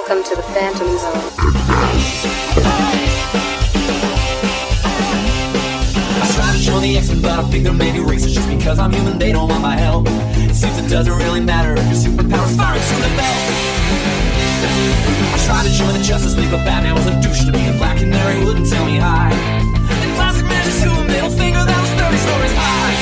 Welcome to the Phantom Zone. I try to join the X-Men, but I think they're maybe racist. Just because I'm human, they don't want my help. It seems it doesn't really matter if your superpowers firing through the belt. I tried to join the Justice League, but Batman was a douche to me. And Black Canary wouldn't tell me hi. And Classic Magic's to a middle finger that was 30 stories high.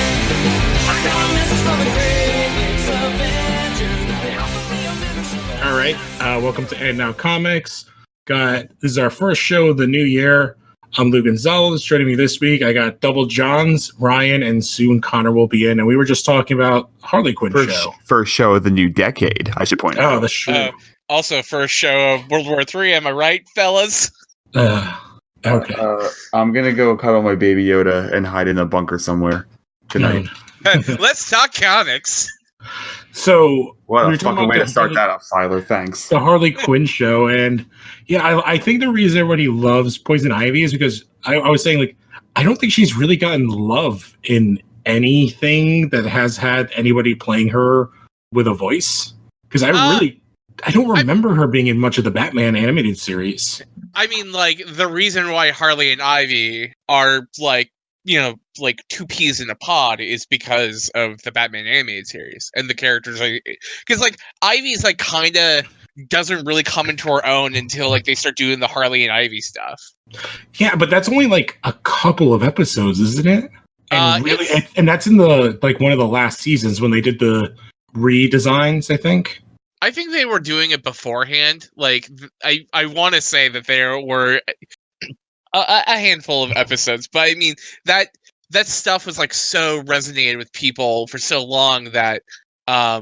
I got a message from the great Avengers. They offered me a membership. All right, welcome to And Now Comics. This is our first show of the new year. I'm Lou Gonzalez. Joining me this week, I got Double Johns, Ryan, and soon Connor will be in. And we were just talking about Harley Quinn show. First show of the new decade, I should point out. Oh, that's true. Also, first show of World War III. Am I right, fellas? Okay. I'm gonna go cuddle my baby Yoda and hide in a bunker somewhere tonight. Let's talk comics. So, What a fucking way to start that off, Siler. Thanks. The Harley Quinn show. And yeah, I think the reason everybody loves Poison Ivy is because I was saying, like, I don't think she's really gotten love in anything that has had anybody playing her with a voice. Because I don't remember her being in much of the Batman animated series. I mean, like, the reason why Harley and Ivy are, like, you know, like two peas in a pod is because of the Batman animated series and the characters. Because, like, Ivy's, like, kind of doesn't really come into her own until, like, they start doing the Harley and Ivy stuff. Yeah, but that's only, like, a couple of episodes, isn't it? And and that's in the, like, one of the last seasons when they did the redesigns, I think. I think they were doing it beforehand. Like, I want to say that there were a handful of episodes, but I mean that stuff was like so resonated with people for so long that I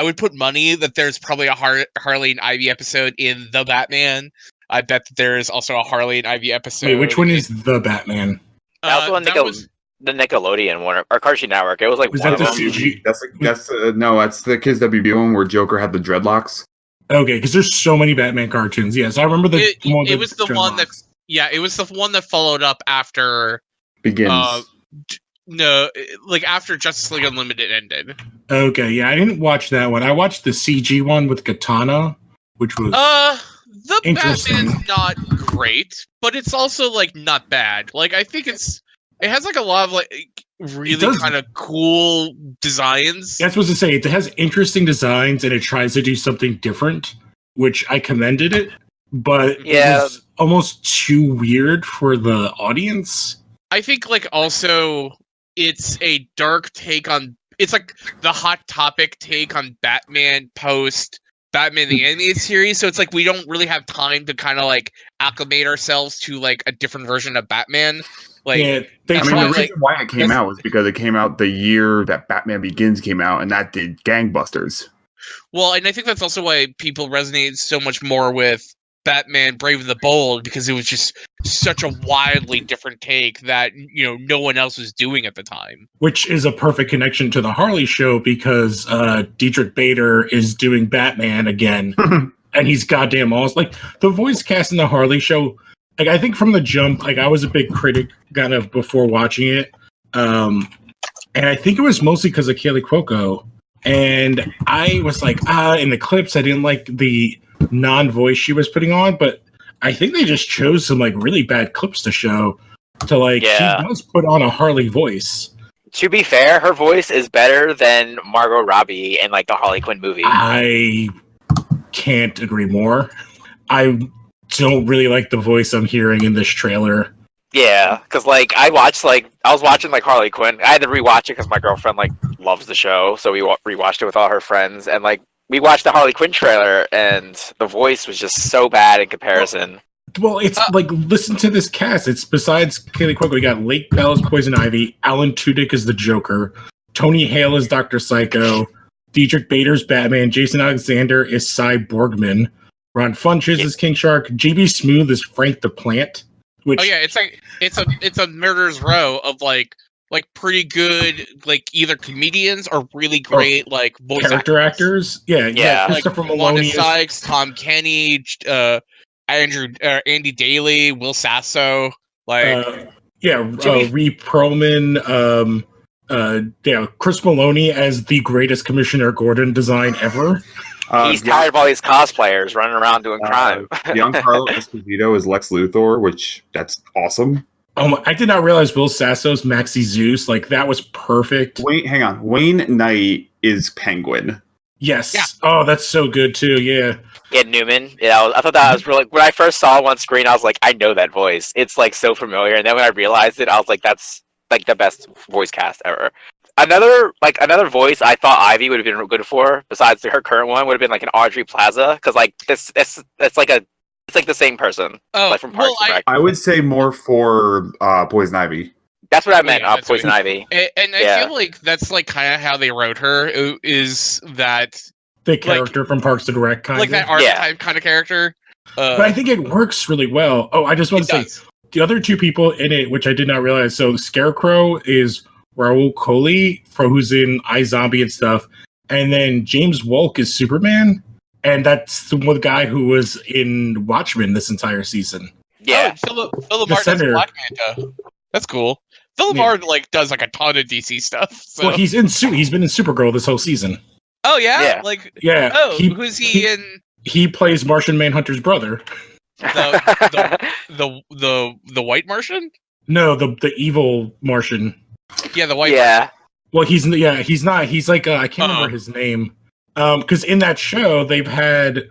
would put money that there's probably a Harley and Ivy episode in The Batman. I bet that there is also a Harley and Ivy episode. Wait, which one is The Batman? That was the Nickelodeon one or Cartoon Network. It was like Was one that of the them. CG? That's the Kids WB one where Joker had the dreadlocks. Okay, because there's so many Batman cartoons. Yes, I remember It was the one that. Yeah, it was the one that followed up after Begins. After Justice League Unlimited ended. Okay, yeah, I didn't watch that one. I watched the CG one with Katana, which was the interesting. Batman's not great, but it's also like not bad. Like, I think it has like a lot of like really kind of cool designs. That's what I was to say. It has interesting designs and it tries to do something different, which I commended it. But it was almost too weird for the audience. I think, like, also it's a dark take on. It's like the Hot Topic take on Batman post Batman the Animated Series. So it's like we don't really have time to kind of like acclimate ourselves to like a different version of Batman. Like, yeah, the reason why it came out was because it came out the year that Batman Begins came out, and that did gangbusters. Well, and I think that's also why people resonated so much more with Batman Brave and the Bold, because it was just such a wildly different take that, you know, no one else was doing at the time. Which is a perfect connection to the Harley show because Dietrich Bader is doing Batman again, and he's goddamn awesome. Like, the voice cast in the Harley show, like, I think from the jump, like, I was a big critic kind of before watching it, and I think it was mostly because of Kaley Cuoco, and I was like, in the clips, I didn't like the non-voice she was putting on, but I think they just chose some, like, really bad clips to show to, like, she does put on a Harley voice. To be fair, her voice is better than Margot Robbie in, like, the Harley Quinn movie. I can't agree more. I don't really like the voice I'm hearing in this trailer. Yeah, because, like, I was watching, like, Harley Quinn. I had to rewatch it because my girlfriend, like, loves the show, so we rewatched it with all her friends, and, like, we watched the Harley Quinn trailer, and the voice was just so bad in comparison. Well, it's like, listen to this cast. It's besides Kaley Cuoco, we got Lake Bell as Poison Ivy, Alan Tudyk as the Joker, Tony Hale as Dr. Psycho, Dietrich Bader's Batman, Jason Alexander is Cy Borgman, Ron Funches is King Shark, JB Smoove is Frank the Plant. Which, it's a murderer's row of like pretty good, like, either comedians or really great like voice character actors. Yeah. Christopher like Maloney, Wanda Sykes, Tom Kenny, Andy Daly, Will Sasso, like Ree Perlman, Chris Maloney as the greatest Commissioner Gordon design ever. He's tired of all these cosplayers running around doing crime. Giancarlo Esposito is Lex Luthor, which that's awesome. Oh, I did not realize Will Sasso's Maxi Zeus. Like, that was perfect. Wait, hang on. Wayne Knight is Penguin. Yes. Yeah. Oh, that's so good too. Yeah. Ed Newman. Yeah, I thought that was really. When I first saw him on screen, I was like, I know that voice. It's like so familiar. And then when I realized it, I was like, that's like the best voice cast ever. Another voice I thought Ivy would have been good for, besides her current one, would have been like an Audrey Plaza, because like it's like it's like the same person. Oh, like from Parks and Rec. I would say more for Poison Ivy. That's what I meant. Yeah, that's Poison what Ivy. And I feel like that's like kind of how they wrote her. Is that The character from Parks and Rec, kind like of. that archetype kind of character? But I think it works really well. Oh, I just want to say, the other two people in it, which I did not realize. So Scarecrow is Raul Coley, who's in iZombie and stuff. And then James Wolk is Superman. And that's the one guy who was in Watchmen this entire season. Yeah. Philip Martin's Black Manta. That's cool. Philip Martin like does like a ton of DC stuff. So. Well, he's been in Supergirl this whole season. Oh yeah, Yeah. like Yeah. oh, who's he in? He plays Martian Manhunter's brother. The White Martian? No, the evil Martian. Yeah, the White. Yeah. Well, he's not. He's like I can't remember his name. Because in that show they've had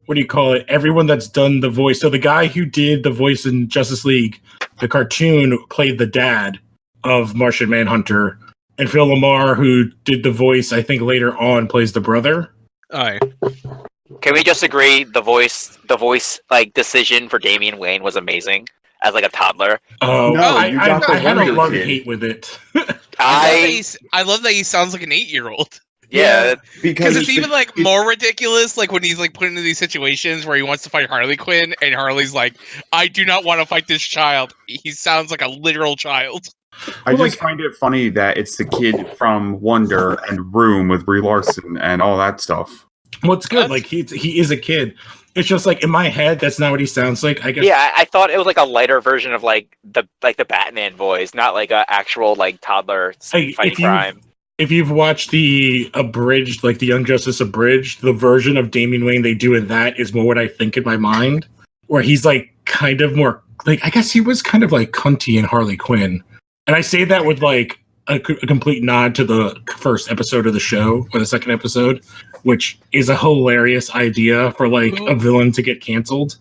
what do you call it? Everyone that's done the voice. So the guy who did the voice in Justice League, the cartoon, played the dad of Martian Manhunter, and Phil Lamar, who did the voice, I think later on, plays the brother. Aye. Can we just agree the voice like decision for Damian Wayne was amazing as like a toddler? Oh, No, I you got the had a Wonder love Kid. hate with it. I love that he sounds like an 8-year-old. yeah. Because it's even like more ridiculous, like when he's like put into these situations where he wants to fight Harley Quinn, and Harley's like, "I do not want to fight this child." He sounds like a literal child. I just find it funny that it's the kid from Wonder and Room with Brie Larson and all that stuff. Well, it's good. Like he is a kid. It's just like in my head, that's not what he sounds like. I guess. Yeah, I thought it was like a lighter version of like the Batman voice, not like a actual like toddler fighting crime. If you've watched the abridged, like the Young Justice abridged, the version of Damian Wayne they do in that is more what I think in my mind, where he's like kind of more like I guess he was kind of like cunty in Harley Quinn, and I say that with like a complete nod to the first episode of the show or the second episode, which is a hilarious idea for like a villain to get canceled.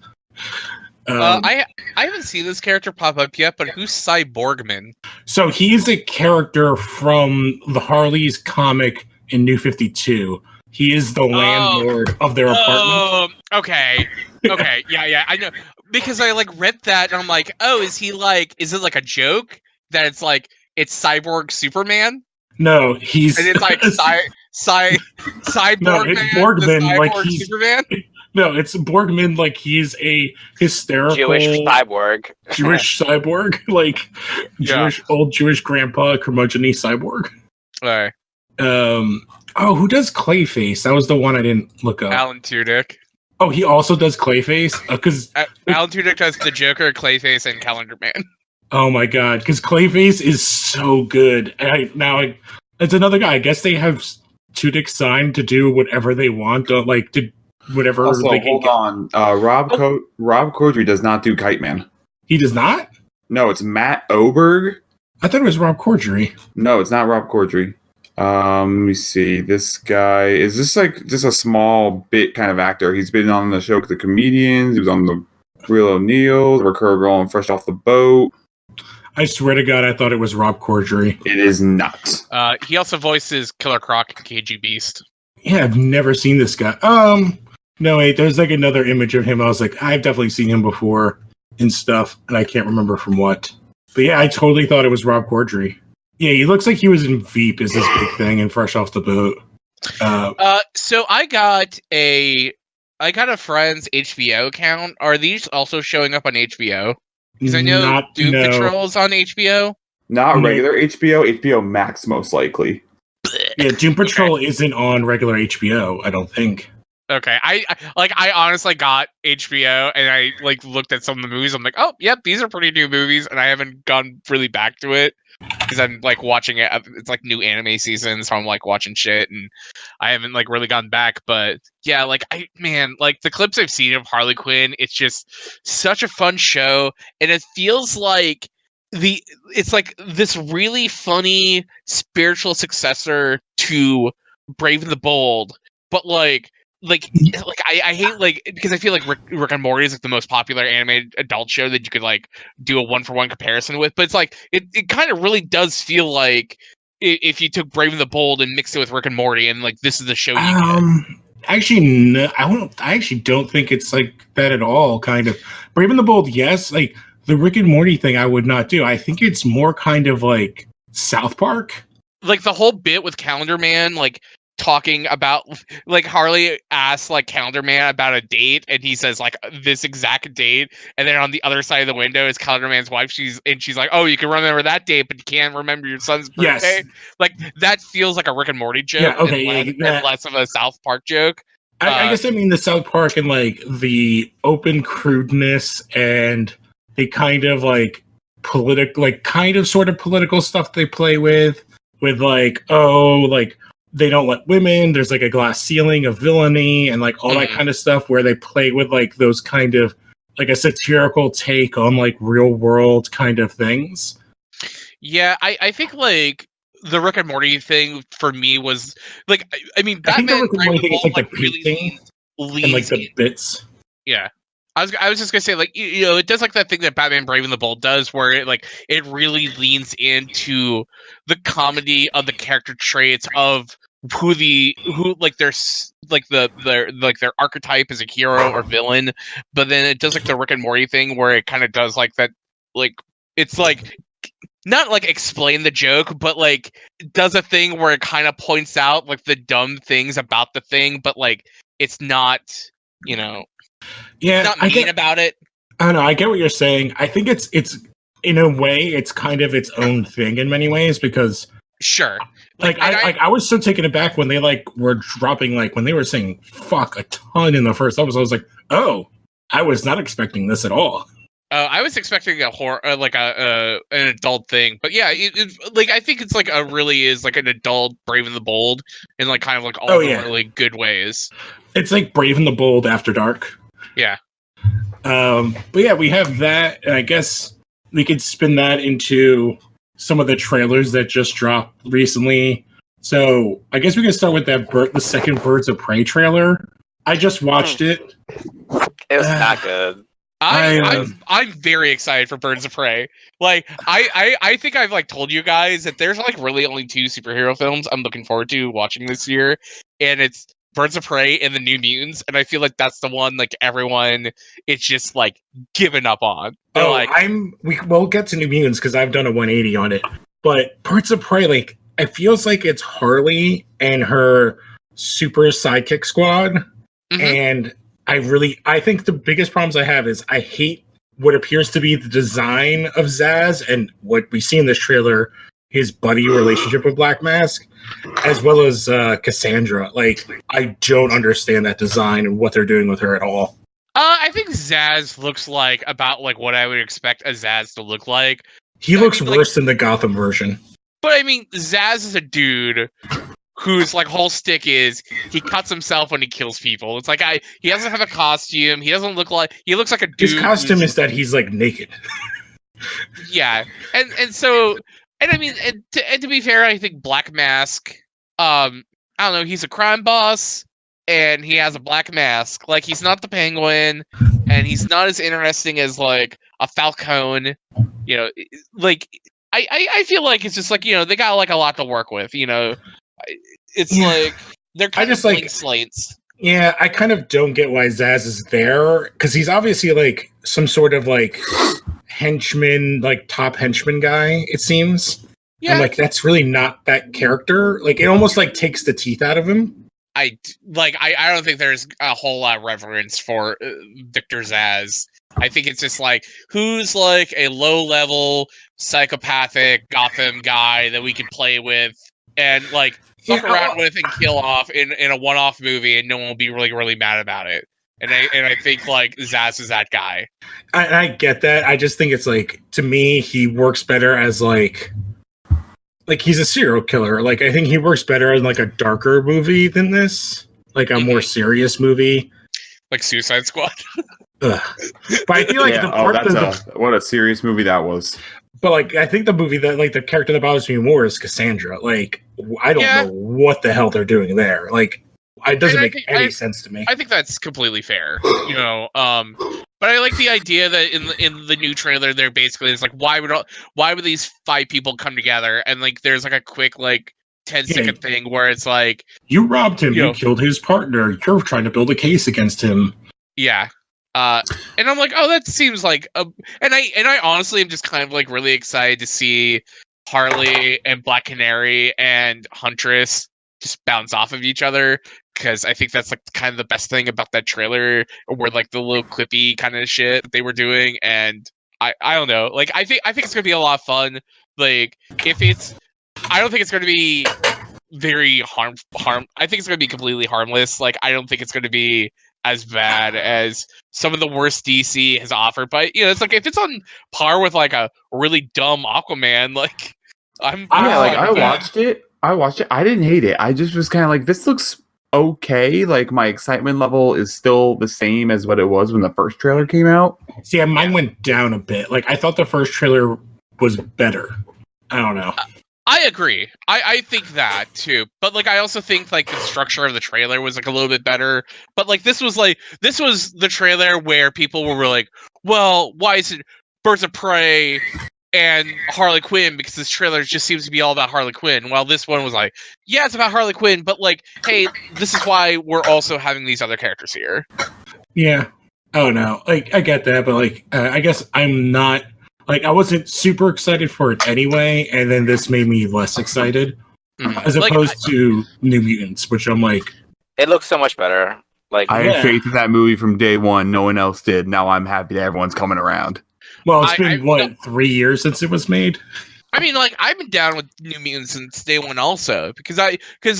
I haven't seen this character pop up yet, but who's Cyborgman? So he's a character from the Harley's comic in New 52. He is the landlord of their apartment. Okay, yeah, I know because I like read that and I'm like, oh, is it like a joke that it's like it's Cyborg Superman? No, he's and it's like Cyborg. No, it's Borgman, like he's Superman. No, it's Borgman like he's a hysterical Jewish cyborg. Like old Jewish grandpa curmudgeon cyborg. All right. Who does Clayface? That was the one I didn't look up. Alan Tudyk. Oh, he also does Clayface? Because Alan Tudyk does the Joker, Clayface, and Calendar Man. Oh my god, because Clayface is so good. And it's another guy. I guess they have Tudyk signed to do whatever they want, whatever Also, they can hold on. Rob Corddry does not do Kite Man. He does not? No, it's Matt Oberg. I thought it was Rob Corddry. No, it's not Rob Corddry. Let me see. This guy is just a small bit kind of actor. He's been on the show The Comedians. He was on the Real O'Neills, Recur Girl and Fresh Off the Boat. I swear to God, I thought it was Rob Corddry. It is not. He also voices Killer Croc and KG Beast. Yeah, I've never seen this guy. No, wait, there's like another image of him. I was like, I've definitely seen him before and stuff, and I can't remember from what. But yeah, I totally thought it was Rob Corddry. Yeah, he looks like he was in Veep is this big thing and Fresh Off the Boat. So I got a friend's HBO account. Are these also showing up on HBO? Because I know Doom Patrol's on HBO. Not regular HBO Max most likely. Yeah, Doom Patrol isn't on regular HBO, I don't think. Okay, I honestly got HBO and I like looked at some of the movies. I'm like, oh, yep, these are pretty new movies, and I haven't gone really back to it because I'm like watching it. It's like new anime season, so I'm like watching shit, and I haven't like really gone back. But yeah, like like the clips I've seen of Harley Quinn, it's just such a fun show, and it feels like it's like this really funny spiritual successor to Brave and the Bold, but I hate like because I feel like Rick and Morty is like the most popular animated adult show that you could like do a 1-for-1 comparison with, but it's like it kind of really does feel like if you took Brave and the Bold and mixed it with Rick and Morty and like this is the show you get. Actually, no, I actually don't think it's like that at all. Kind of Brave and the Bold, yes. Like the Rick and Morty thing, I would not do. I think it's more kind of like South Park. Like the whole bit with Calendar Man, like talking about like Harley asks like Calendar Man about a date and he says like this exact date, and then on the other side of the window is Calendar Man's wife. She's like, oh, you can remember that date but you can't remember your son's birthday. Yes. Like that feels like a Rick and Morty joke. Yeah, okay, and less of a South Park joke. I guess I mean the South Park and like the open crudeness and the kind of like political, like kind of sort of political stuff they play with like, oh, like they don't let women, there's like a glass ceiling of villainy and like all that kind of stuff where they play with like those kind of like a satirical take on like real world kind of things. Yeah, I think like the Rick and Morty thing for me was like, I mean, Batman I think the Rick and Morty thing is like the really thing leans and like the bits. Yeah. I was just gonna say, like, you know, it does like that thing that Batman Brave and the Bold does, where it really leans into the comedy of the character traits of who their archetype as a hero or villain, but then it does like the Rick and Morty thing where it kind of does like that, like it's like not like explain the joke, but like does a thing where it kind of points out like the dumb things about the thing, but like it's not, you know. Yeah, Not mean about it. I don't know. I get what you're saying. I think it's in a way it's kind of its own thing in many ways because sure, I was so taken aback when they like were dropping like when they were saying fuck a ton in the first episode. I was like, oh, I was not expecting this at all. I was expecting a horror, like an adult thing, but yeah, like I think it's like really is like an adult Brave and the Bold in like kind of like all really good ways. It's like Brave and the Bold after dark. Yeah. But yeah, we have that, and I guess we could spin that into some of the trailers that just dropped recently. So I guess we can start with the second Birds of Prey trailer. I just watched it. It was not good. I'm very excited for Birds of Prey. Like I think I've like told you guys that there's like really only 2 superhero films I'm looking forward to watching this year, and it's Birds of Prey and the New Mutants, and I feel like that's the one like everyone it's just like given up on. We'll get to New Mutants because I've done a 180 on it, but Birds of Prey, like it feels like it's Harley and her super sidekick squad, and I think the biggest problems I have is I hate what appears to be the design of Zaz and what we see in this trailer, his buddy relationship with Black Mask, as well as Cassandra. Like, I don't understand that design and what they're doing with her at all. I think Zaz looks like about like what I would expect a Zaz to look like. He looks worse than the Gotham version. But I mean, Zaz is a dude whose like whole stick is he cuts himself when he kills people. It's like he doesn't have a costume. He doesn't look like he looks like a dude. His costume is that he's like naked. Yeah, and so I mean, and to be fair, I think Black Mask. I don't know. He's a crime boss, and he has a black mask. Like he's not the Penguin, and he's not as interesting as like a Falcone. You know, like I feel like it's just like, you know, they got like a lot to work with. You know. It's like they're kind of blank slates. Yeah, I kind of don't get why Zaz is there because he's obviously like some sort of like henchman, like top henchman guy. It seems. Yeah, and like that's really not that character. Like it almost like takes the teeth out of him. I don't think there's a whole lot of reverence for Victor Zaz. I think it's just like who's like a low level psychopathic Gotham guy that we can play with. And like fuck around with and kill off in a one-off movie, and no one will be really, really mad about it. And I think like Zaz is that guy. I get that. I just think it's like, to me, he works better as like he's a serial killer. Like, I think he works better in like a darker movie than this, like a more serious movie, like Suicide Squad. Ugh. But I feel like what a serious movie that was. But like, I think the movie that like the character that bothers me more is Cassandra. Like, I don't know what the hell they're doing there. Like, it doesn't make any sense to me. I think that's completely fair. But I like the idea that in the new trailer, they're basically it's like why would these 5 people come together, and like there's like a quick like 10-second thing where it's like, you robbed him, you killed his partner, you're trying to build a case against him. Yeah. And I'm like, oh, that seems like and I honestly am just kind of like really excited to see Harley and Black Canary and Huntress just bounce off of each other, because I think that's like kind of the best thing about that trailer, where like the little clippy kind of shit that they were doing. And I don't know, like I think it's gonna be a lot of fun. Like I don't think it's gonna be very harm. I think it's gonna be completely harmless. Like I don't think it's gonna be as bad as some of the worst DC has offered, but it's like if it's on par with like a really dumb Aquaman, like I watched it. I didn't hate it. I just was kind of like, this looks okay. Like my excitement level is still the same as what it was when the first trailer came out. See, mine went down a bit. Like I thought the first trailer was better. I don't know. I agree. I think that too. But like I also think like the structure of the trailer was like a little bit better. But like this was the trailer where people were like, well, why is it Birds of Prey and Harley Quinn? Because this trailer just seems to be all about Harley Quinn. While this one was like, yeah, it's about Harley Quinn, but like, hey, this is why we're also having these other characters here. Yeah. Oh no. Like I get that, but like I guess I'm not. Like, I wasn't super excited for it anyway, and then this made me less excited, as opposed to New Mutants, which I'm like... It looks so much better. Like I had faith in that movie from day one. No one else did. Now I'm happy that everyone's coming around. Well, it's been, 3 years since it was made? I mean, like, I've been down with New Mutants since day one also, because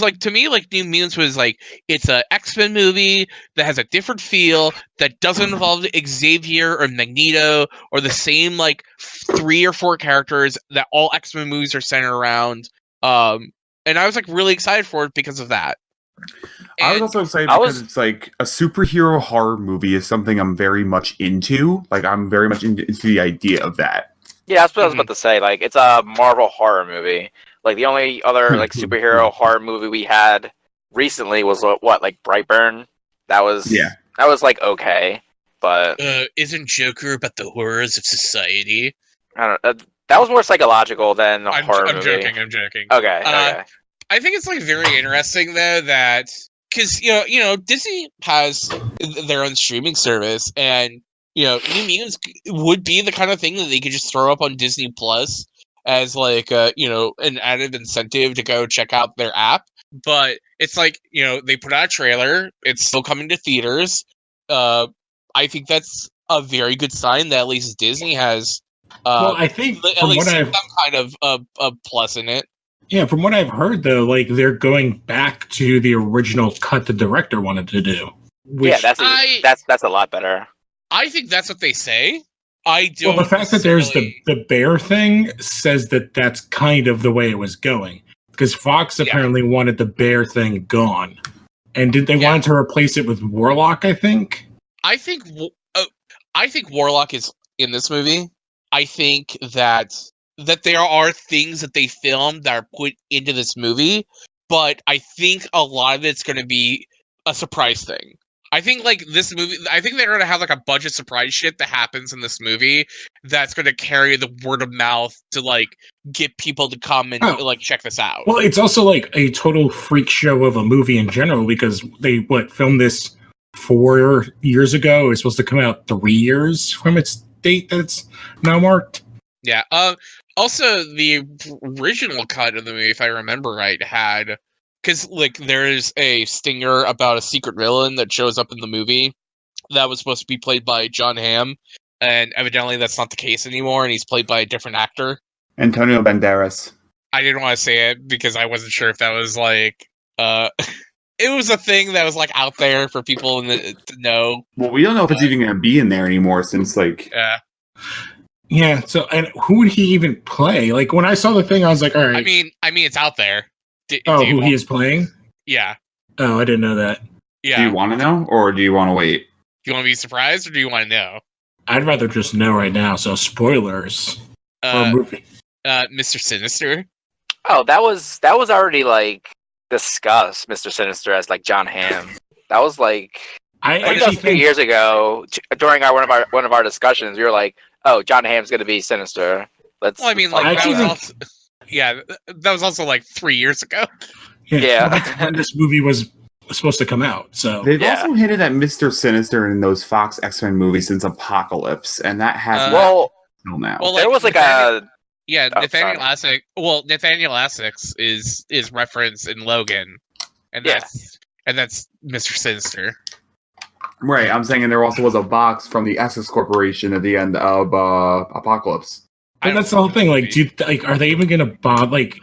like, to me, like, New Mutants was, like, it's a X-Men movie that has a different feel, that doesn't involve Xavier or Magneto, or the same, like, 3 or 4 characters that all X-Men movies are centered around, and I was, like, really excited for it because of that. And I was also excited because it's, like, a superhero horror movie is something I'm very much into. Like, I'm very much into the idea of that. Yeah, that's what I was about to say. Like, it's a Marvel horror movie. Like, the only other like superhero horror movie we had recently was like Brightburn. That was like okay, but isn't Joker about the horrors of society? I don't know. That was more psychological than a horror movie. I'm joking. Okay. I think it's like very interesting though that because Disney has their own streaming service, and New Mutants would be the kind of thing that they could just throw up on Disney Plus as like an added incentive to go check out their app. But it's like they put out a trailer, it's still coming to theaters. I think that's a very good sign that at least Disney has. Well, I think at least some kind of a plus in it. Yeah, from what I've heard though, like they're going back to the original cut the director wanted to do. Which, that's a lot better. I think that's what they say. I don't. Well, the fact that there's the bear thing says that that's kind of the way it was going, because Fox apparently wanted the bear thing gone, and did they want to replace it with Warlock? I think Warlock is in this movie. I think that there are things that they filmed that are put into this movie, but I think a lot of it's going to be a surprise thing. I think like this movie, I think they're gonna have like a bunch of surprise shit that happens in this movie that's gonna carry the word of mouth to like get people to come and like check this out. Well, it's also like a total freak show of a movie in general, because they filmed this 4 years ago. It's supposed to come out 3 years from its date that's now marked. Yeah. Also, the original cut of the movie, if I remember right, had. Because, like, there's a stinger about a secret villain that shows up in the movie that was supposed to be played by John Hamm, and evidently that's not the case anymore, and he's played by a different actor. Antonio Banderas. I didn't want to say it because I wasn't sure if that was like it was a thing that was like out there for people to know. Well, we don't know if it's even going to be in there anymore since like. Yeah. So, and who would he even play? Like when I saw the thing, I was like, all right. I mean, it's out there. Who he is playing? Yeah. Oh, I didn't know that. Yeah. Do you want to know, or do you want to wait? Do you want to be surprised, or do you want to know? I'd rather just know right now. So spoilers for a movie. Mr. Sinister. Oh, that was already like discussed. Mr. Sinister as like John Hamm. That was like I that was actually a few years ago during one of our discussions. We were like, "Oh, John Hamm's going to be Sinister." Well, I mean, like that was also, that was also like 3 years ago. Yeah. That's when this movie was supposed to come out. So They've also hinted at Mr. Sinister in those Fox X-Men movies since Apocalypse, and that has until now. Well, there was like Nathaniel Essex is referenced in Logan, and that's Mr. Sinister. Right, I'm saying, and there also was a box from the Essex Corporation at the end of Apocalypse. But that's the whole thing. Like, are they even going to bother? Like,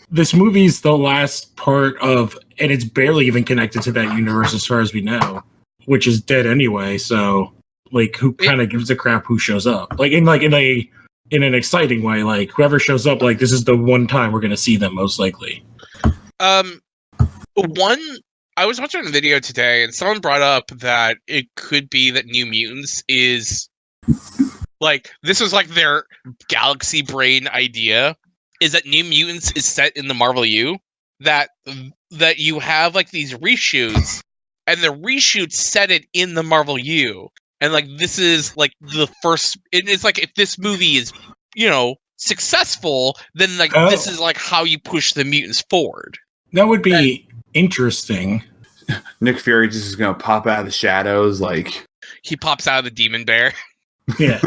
this movie's the last part of, and it's barely even connected to that universe as far as we know, which is dead anyway. So, like, who kind of gives a crap who shows up? Like, in an exciting way. Like, whoever shows up, like, this is the one time we're going to see them most likely. I was watching a video today, and someone brought up that it could be that New Mutants is like this was like their galaxy brain idea. Is that New Mutants is set in the Marvel U? That you have like these reshoots, and the reshoots set it in the Marvel U, and like this is like the first. It's like if this movie is successful, then like this is like how you push the mutants forward. That would be interesting. Nick Fury just is going to pop out of the shadows, like he pops out of the demon bear. Yeah.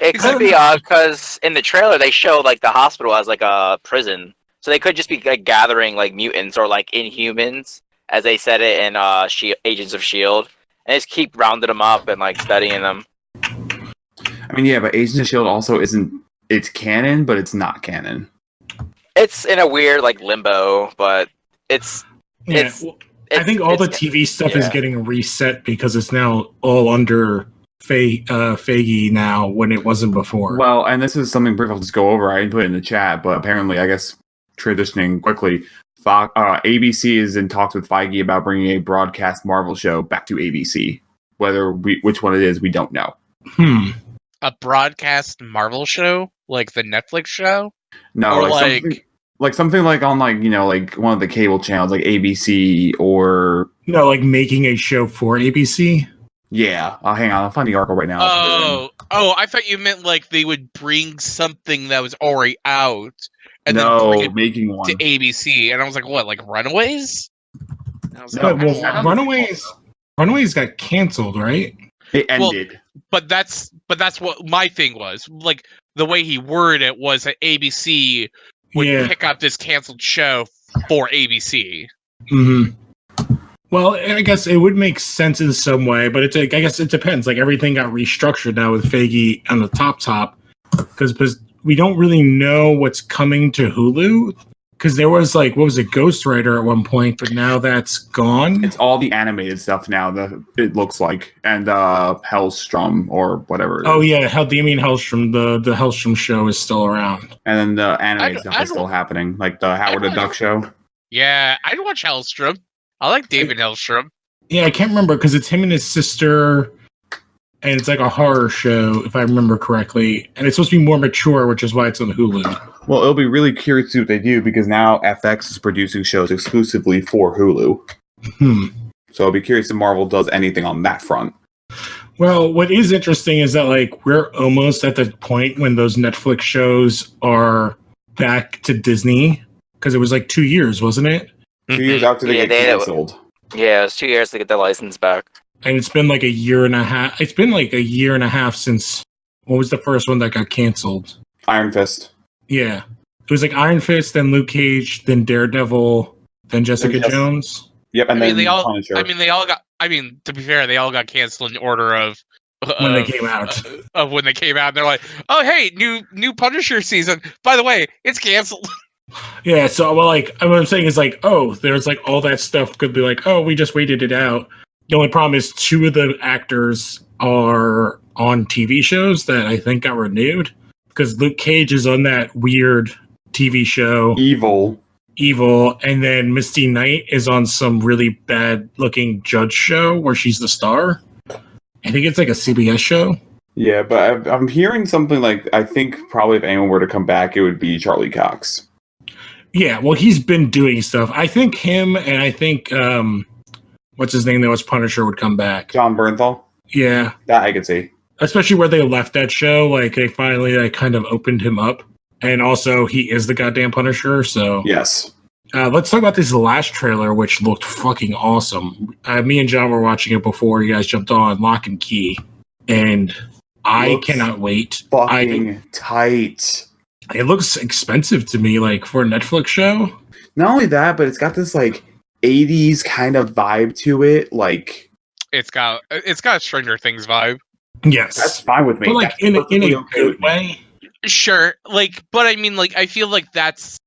It could be because in the trailer they show like the hospital as like a prison, so they could just be like gathering like mutants or like Inhumans, as they said it in Agents of S.H.I.E.L.D., and just keep rounding them up and like studying them. I mean, yeah, but Agents of S.H.I.E.L.D. also isn't. It's canon, but it's not canon. It's in a weird like limbo, but it's. I think all the TV stuff is getting reset because it's now all under Feige now when it wasn't before. Well, and this is something brief I'll just go over. I didn't put it in the chat, but apparently, I guess, transitioning quickly, ABC is in talks with Feige about bringing a broadcast Marvel show back to ABC. Which one it is, we don't know. A broadcast Marvel show? Like the Netflix show? No, or something like on like one of the cable channels like ABC or like making a show for ABC. Yeah, hang on, I'll find the article right now. I thought you meant like they would bring something that was already out and then bring it making one to ABC, and I was like, what, like Runaways? Runaways got canceled, right? It ended. But that's what my thing was. Like the way he worded it was that ABC would pick up this canceled show for ABC. Mm-hmm. Well, I guess it would make sense in some way, but I guess it depends. Like everything got restructured now with Feige on the top, because we don't really know what's coming to Hulu. Because there was like, what was it, Ghost Rider at one point, but now that's gone. It's all the animated stuff now. It looks like, and Hellstrom or whatever. Oh yeah, Damien Hellstrom. The Hellstrom show is still around, and then the animated stuff is still happening, like the Howard the Duck show. Yeah, I'd watch Hellstrom. I like David Hellstrom. Yeah, I can't remember because it's him and his sister, and it's like a horror show, if I remember correctly. And it's supposed to be more mature, which is why it's on Hulu. Well, it'll be really curious to see what they do because now FX is producing shows exclusively for Hulu. So I'll be curious if Marvel does anything on that front. Well, what is interesting is that like we're almost at the point when those Netflix shows are back to Disney because it was like 2 years, wasn't it? 2 years after they get canceled. Yeah, it was 2 years to get their license back. And it's been like a year and a half. It's been like a year and a half since, what was the first one that got canceled? Iron Fist. Yeah. It was like Iron Fist, then Luke Cage, then Daredevil, then Jessica Jones. Yep, and then Punisher. to be fair, they all got canceled in order of when they came out. Of when they came out, and they're like, "Oh, hey, new Punisher season. By the way, it's canceled." Yeah, so well, like what I'm saying is like, oh, there's like all that stuff could be like, oh, we just waited it out. The only problem is two of the actors are on TV shows that I think got renewed because Luke Cage is on that weird TV show Evil. And then Misty Knight is on some really bad looking judge show where she's the star. I think it's like a CBS show. Yeah, but I'm hearing something like, I think probably if anyone were to come back, it would be Charlie Cox. Yeah, well, he's been doing stuff. I think him and I think, what's his name that was Punisher would come back. John Bernthal? Yeah. That I could see. Especially where they left that show, like they finally like kind of opened him up. And also he is the goddamn Punisher, so. Yes. Let's talk about this last trailer, which looked fucking awesome. Me and John were watching it before you guys jumped on, Lock and Key. And I cannot wait. Fucking tight. It looks expensive to me, like for a Netflix show. Not only that, but it's got this like 80s kind of vibe to it. Like It's got a Stranger Things vibe. Yes, that's fine with me. But like in a good way. Sure, like, but I mean, like, I feel like that's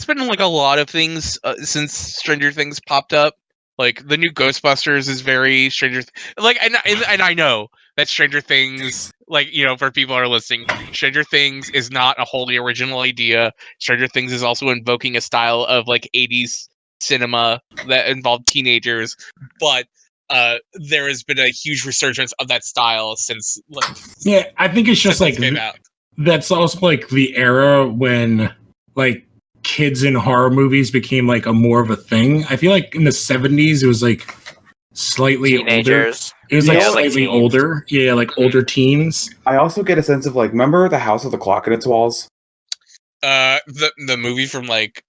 been like a lot of things since Stranger Things popped up. Like the new Ghostbusters is very Stranger. Like, and I know that Stranger Things, like, you know, for people who are listening, Stranger Things is not a wholly original idea. Stranger Things is also invoking a style of like 80s cinema that involved teenagers, but there has been a huge resurgence of that style since. Like, yeah, I think it's just like came out. That's also like the era when like kids in horror movies became like a more of a thing. I feel like in the 70s it was like slightly Teenagers. older. It was like slightly like older. Yeah, like older teens. I also get a sense of like, remember The House with the Clock in its walls? The movie from like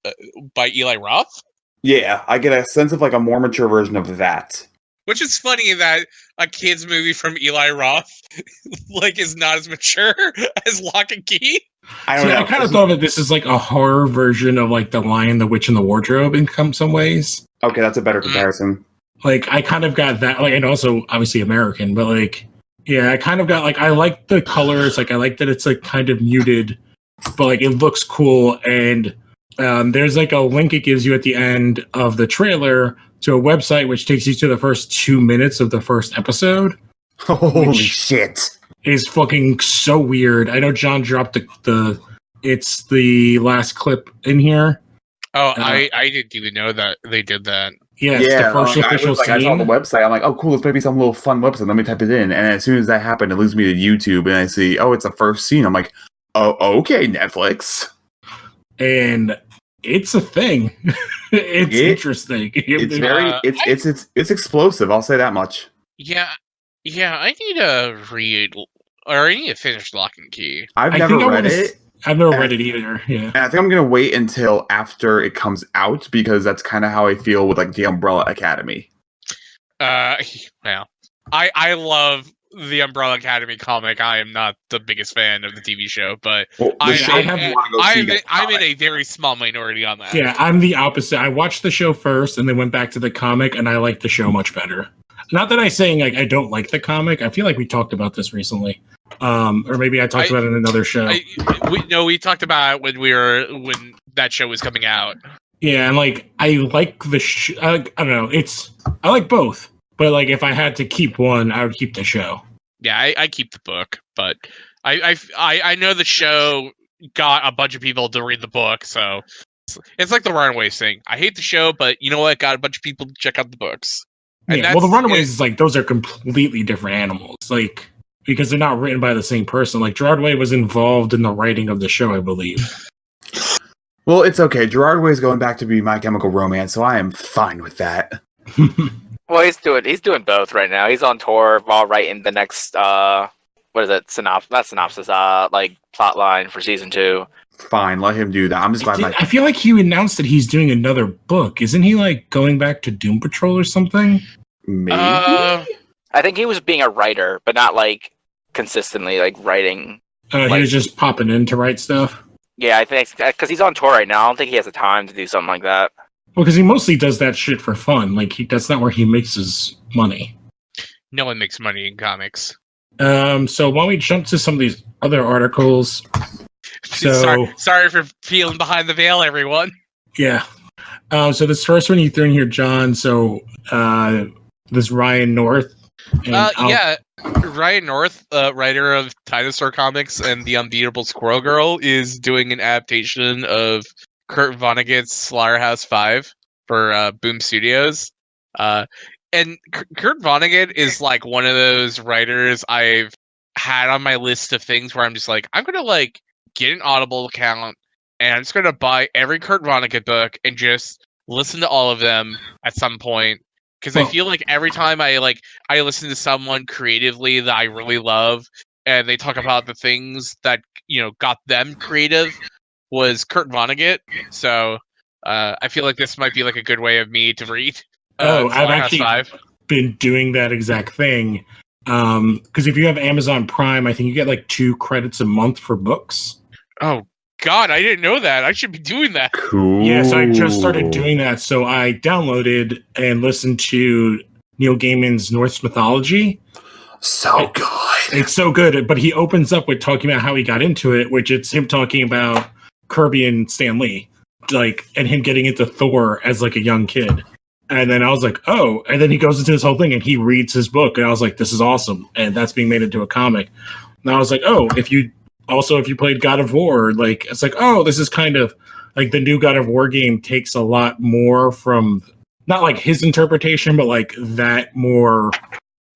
by Eli Roth? Yeah, I get a sense of like a more mature version of that. Which is funny that a kid's movie from Eli Roth like is not as mature as Lock and Key. I don't know. I kind of thought of this as like a horror version of like The Lion, the Witch, and the Wardrobe in some ways. Okay, that's a better comparison. Like I kind of got that, like, and also obviously American, but like, yeah, I kind of got like I like the colors, like I like that it's like kind of muted, but like it looks cool. And there's like a link it gives you at the end of the trailer to a website which takes you to the first 2 minutes of the first episode. Holy shit! Is fucking so weird. I know John dropped it's the last clip in here. Oh, I didn't even know that they did that. Yeah, it's the first official I saw the website. I'm like, oh, cool. It's maybe some little fun website. Let me type it in. And as soon as that happened, it leads me to YouTube, and I see, oh, it's the first scene. I'm like, oh, okay, Netflix. And it's a thing. It's interesting. It's very, it's explosive. I'll say that much. Yeah. I need to read, or I need to finish Lock and Key. I've never read it. I've never read it either. Yeah, and I think I'm gonna wait until after it comes out because that's kind of how I feel with like the Umbrella Academy. Well, I love the Umbrella Academy comic. I am not the biggest fan of the TV show, but I'm in a very small minority on that. Yeah, I'm the opposite. I watched the show first and then went back to the comic, and I like the show much better. Not that I'm saying like I don't like the comic. I feel like we talked about this recently, or maybe I talked about it in another show. We talked about it when that show was coming out. Yeah, and like I like the I don't know. I like both, but like if I had to keep one, I would keep the show. Yeah, I keep the book, but I know the show got a bunch of people to read the book, so it's like the Runaways thing. I hate the show, but you know what? Got a bunch of people to check out the books. And yeah, well, the Runaways is like those are completely different animals, like because they're not written by the same person. Like Gerard Way was involved in the writing of the show, I believe. Well, it's okay. Gerard Way is going back to be My Chemical Romance, so I am fine with that. Well, he's doing both right now. He's on tour while writing the next what is it? Synopsis, like plot line for season 2. Fine, let him do that. I'm just glad. I feel like he announced that he's doing another book. Isn't he like going back to Doom Patrol or something? Maybe. I think he was being a writer, but not like consistently like writing. He was just popping in to write stuff. Yeah, I think because he's on tour right now. I don't think he has the time to do something like that. Well, because he mostly does that shit for fun. Like that's not where he makes his money. No one makes money in comics. So why don't we jump to some of these other articles? So sorry for peeling behind the veil, everyone. yeah. So this first one you threw in here, John. So this Ryan North. Yeah, Ryan North, writer of Dinosaur Comics and The Unbeatable Squirrel Girl, is doing an adaptation of Kurt Vonnegut's Slaughterhouse 5 for Boom Studios. And Kurt Vonnegut is like one of those writers I've had on my list of things where I'm just like, I'm gonna like get an Audible account and I'm just gonna buy every Kurt Vonnegut book and just listen to all of them at some point. Because I feel like every time I listen to someone creatively that I really love, and they talk about the things that got them creative, was Kurt Vonnegut. So I feel like this might be like a good way of me to read. I've actually been doing that exact thing. Because if you have Amazon Prime, I think you get like 2 credits a month for books. Oh God, I didn't know that. I should be doing that. Cool. Yeah, so I just started doing that. So I downloaded and listened to Neil Gaiman's Norse mythology. So good. It's so good. But he opens up with talking about how he got into it, which it's him talking about Kirby and Stan Lee, like, and him getting into Thor as like a young kid. And then I was like, oh, and then he goes into this whole thing and he reads his book, and I was like, this is awesome. And that's being made into a comic. And I was like, oh, if you played God of War, like, it's like, oh, this is kind of like the new God of War game takes a lot more from not like his interpretation, but like that more,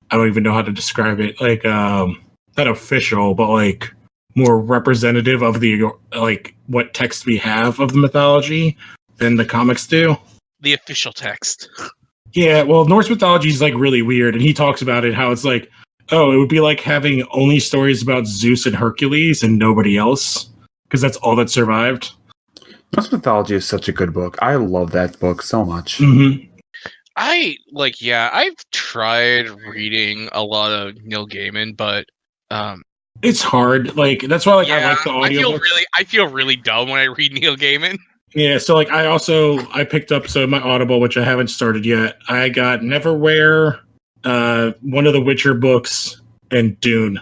I don't even know how to describe it. Like, not official, but like more representative of the, like what text we have of the mythology than the comics do. The official text. Yeah, well, Norse mythology is like really weird, and he talks about it, how it's like, oh, it would be like having only stories about Zeus and Hercules and nobody else, because that's all that survived. Norse mythology is such a good book. I love that book so much. Mm-hmm. I've tried reading a lot of Neil Gaiman, but it's hard. Like, that's why I like the audio. I feel really dumb when I read Neil Gaiman. Yeah, so like I picked up my Audible, which I haven't started yet. I got Neverwhere, one of the Witcher books, and Dune.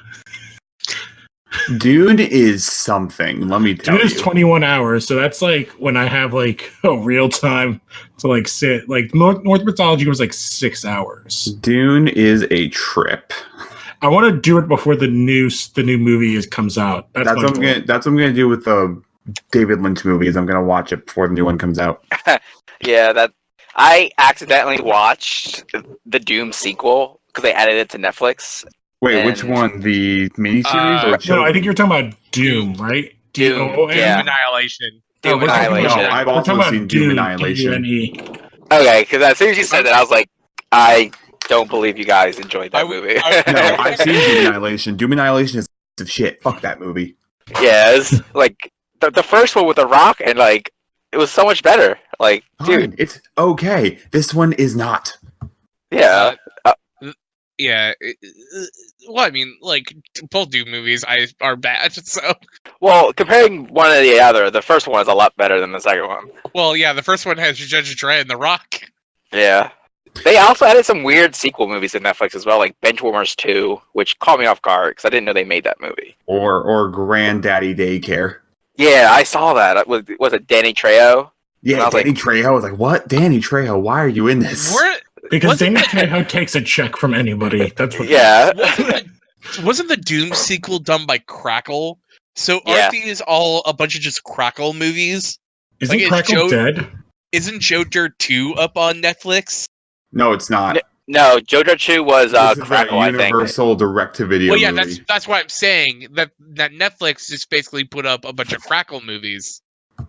Dune is something, let me tell you. Dune is 21 hours, so that's like when I have like a real time to like sit. Like North Mythology was like 6 hours. Dune is a trip. I want to do it before the new movie comes out. That's what I'm gonna do with the David Lynch movies. I'm gonna watch it before the new one comes out. Yeah, that I accidentally watched the Doom sequel because they added it to Netflix. Wait, which one? The miniseries or show? No, I think you're talking about Doom, right? Doom, yeah. Annihilation. Doom Annihilation. No, I've also seen Doom Annihilation. Okay, because as soon as you said that, I was like, I don't believe you guys enjoyed that movie. No, I've seen Doom Annihilation. Doom Annihilation is of shit. Fuck that movie. Yeah, it's like the first one with The Rock, and like it was so much better. Like, Fine, dude, it's okay. This one is not. Yeah. Yeah. Well, I mean, like both Doom movies are bad. So. Well, comparing one to the other, the first one is a lot better than the second one. Well, yeah, the first one has Judge Dredd and The Rock. Yeah. They also added some weird sequel movies to Netflix as well, like Benchwarmers 2, which caught me off guard because I didn't know they made that movie. Or Granddaddy Daycare. Yeah, I saw that. Was it Danny Trejo? Yeah, Danny Trejo. I was like, what? Danny Trejo, why are you in this? Because Danny Trejo takes a check from anybody. That's what. Yeah. Wasn't the Doom sequel done by Krackle? So aren't these all a bunch of just Krackle movies? Isn't Krackle dead? Isn't Joe Dirt 2 up on Netflix? No, it's not. No, Joe Dirt 2 was Krackle, I think. Universal direct-to-video Well, yeah, movie. that's what I'm saying. That Netflix just basically put up a bunch of Krackle movies.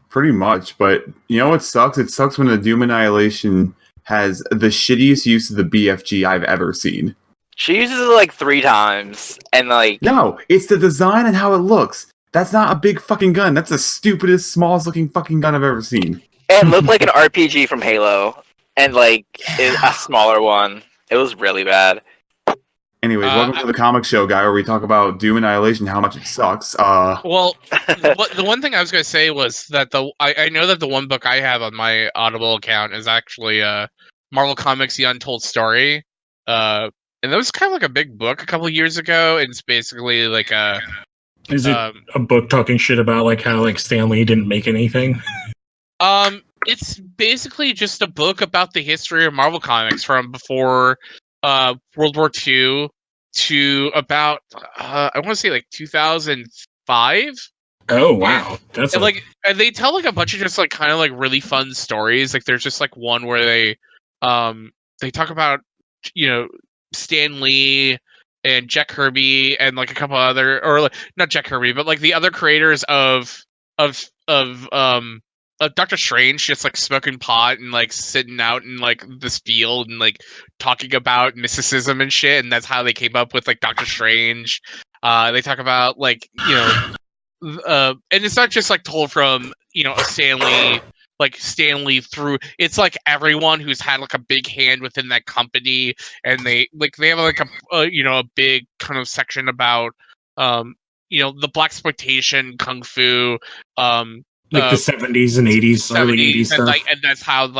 Pretty much, but you know what sucks? It sucks when the Doom Annihilation has the shittiest use of the BFG I've ever seen. She uses it like 3 times, and like... No, it's the design and how it looks. That's not a big fucking gun. That's the stupidest, smallest looking fucking gun I've ever seen. It looked like an RPG from Halo, and like a smaller one. It was really bad. Anyways, welcome to the comic show, guy, where we talk about Doom Annihilation, how much it sucks. Well, the one thing I was going to say was that I know that the one book I have on my Audible account is actually Marvel Comics: The Untold Story, and and that was kind of like a big book a couple years ago. And it's basically like a Is it a book talking shit about like how like Stan Lee didn't make anything? It's basically just a book about the history of Marvel Comics from before World War II to about I want to say like 2005. Oh wow, that's And like and they tell like a bunch of just like kind of like really fun stories. Like there's just like one where they talk about Stan Lee and Jack Kirby and like a couple other, or like, not Jack Kirby, but like the other creators of Doctor Strange, just like smoking pot and like sitting out in like this field and like talking about mysticism and shit, and that's how they came up with like Doctor Strange. They talk about like and it's not just like told from a Stanley through. It's like everyone who's had like a big hand within that company, and they have like a big kind of section about the blaxploitation kung fu, like the 70s and 80s, early 80s stuff. And that's how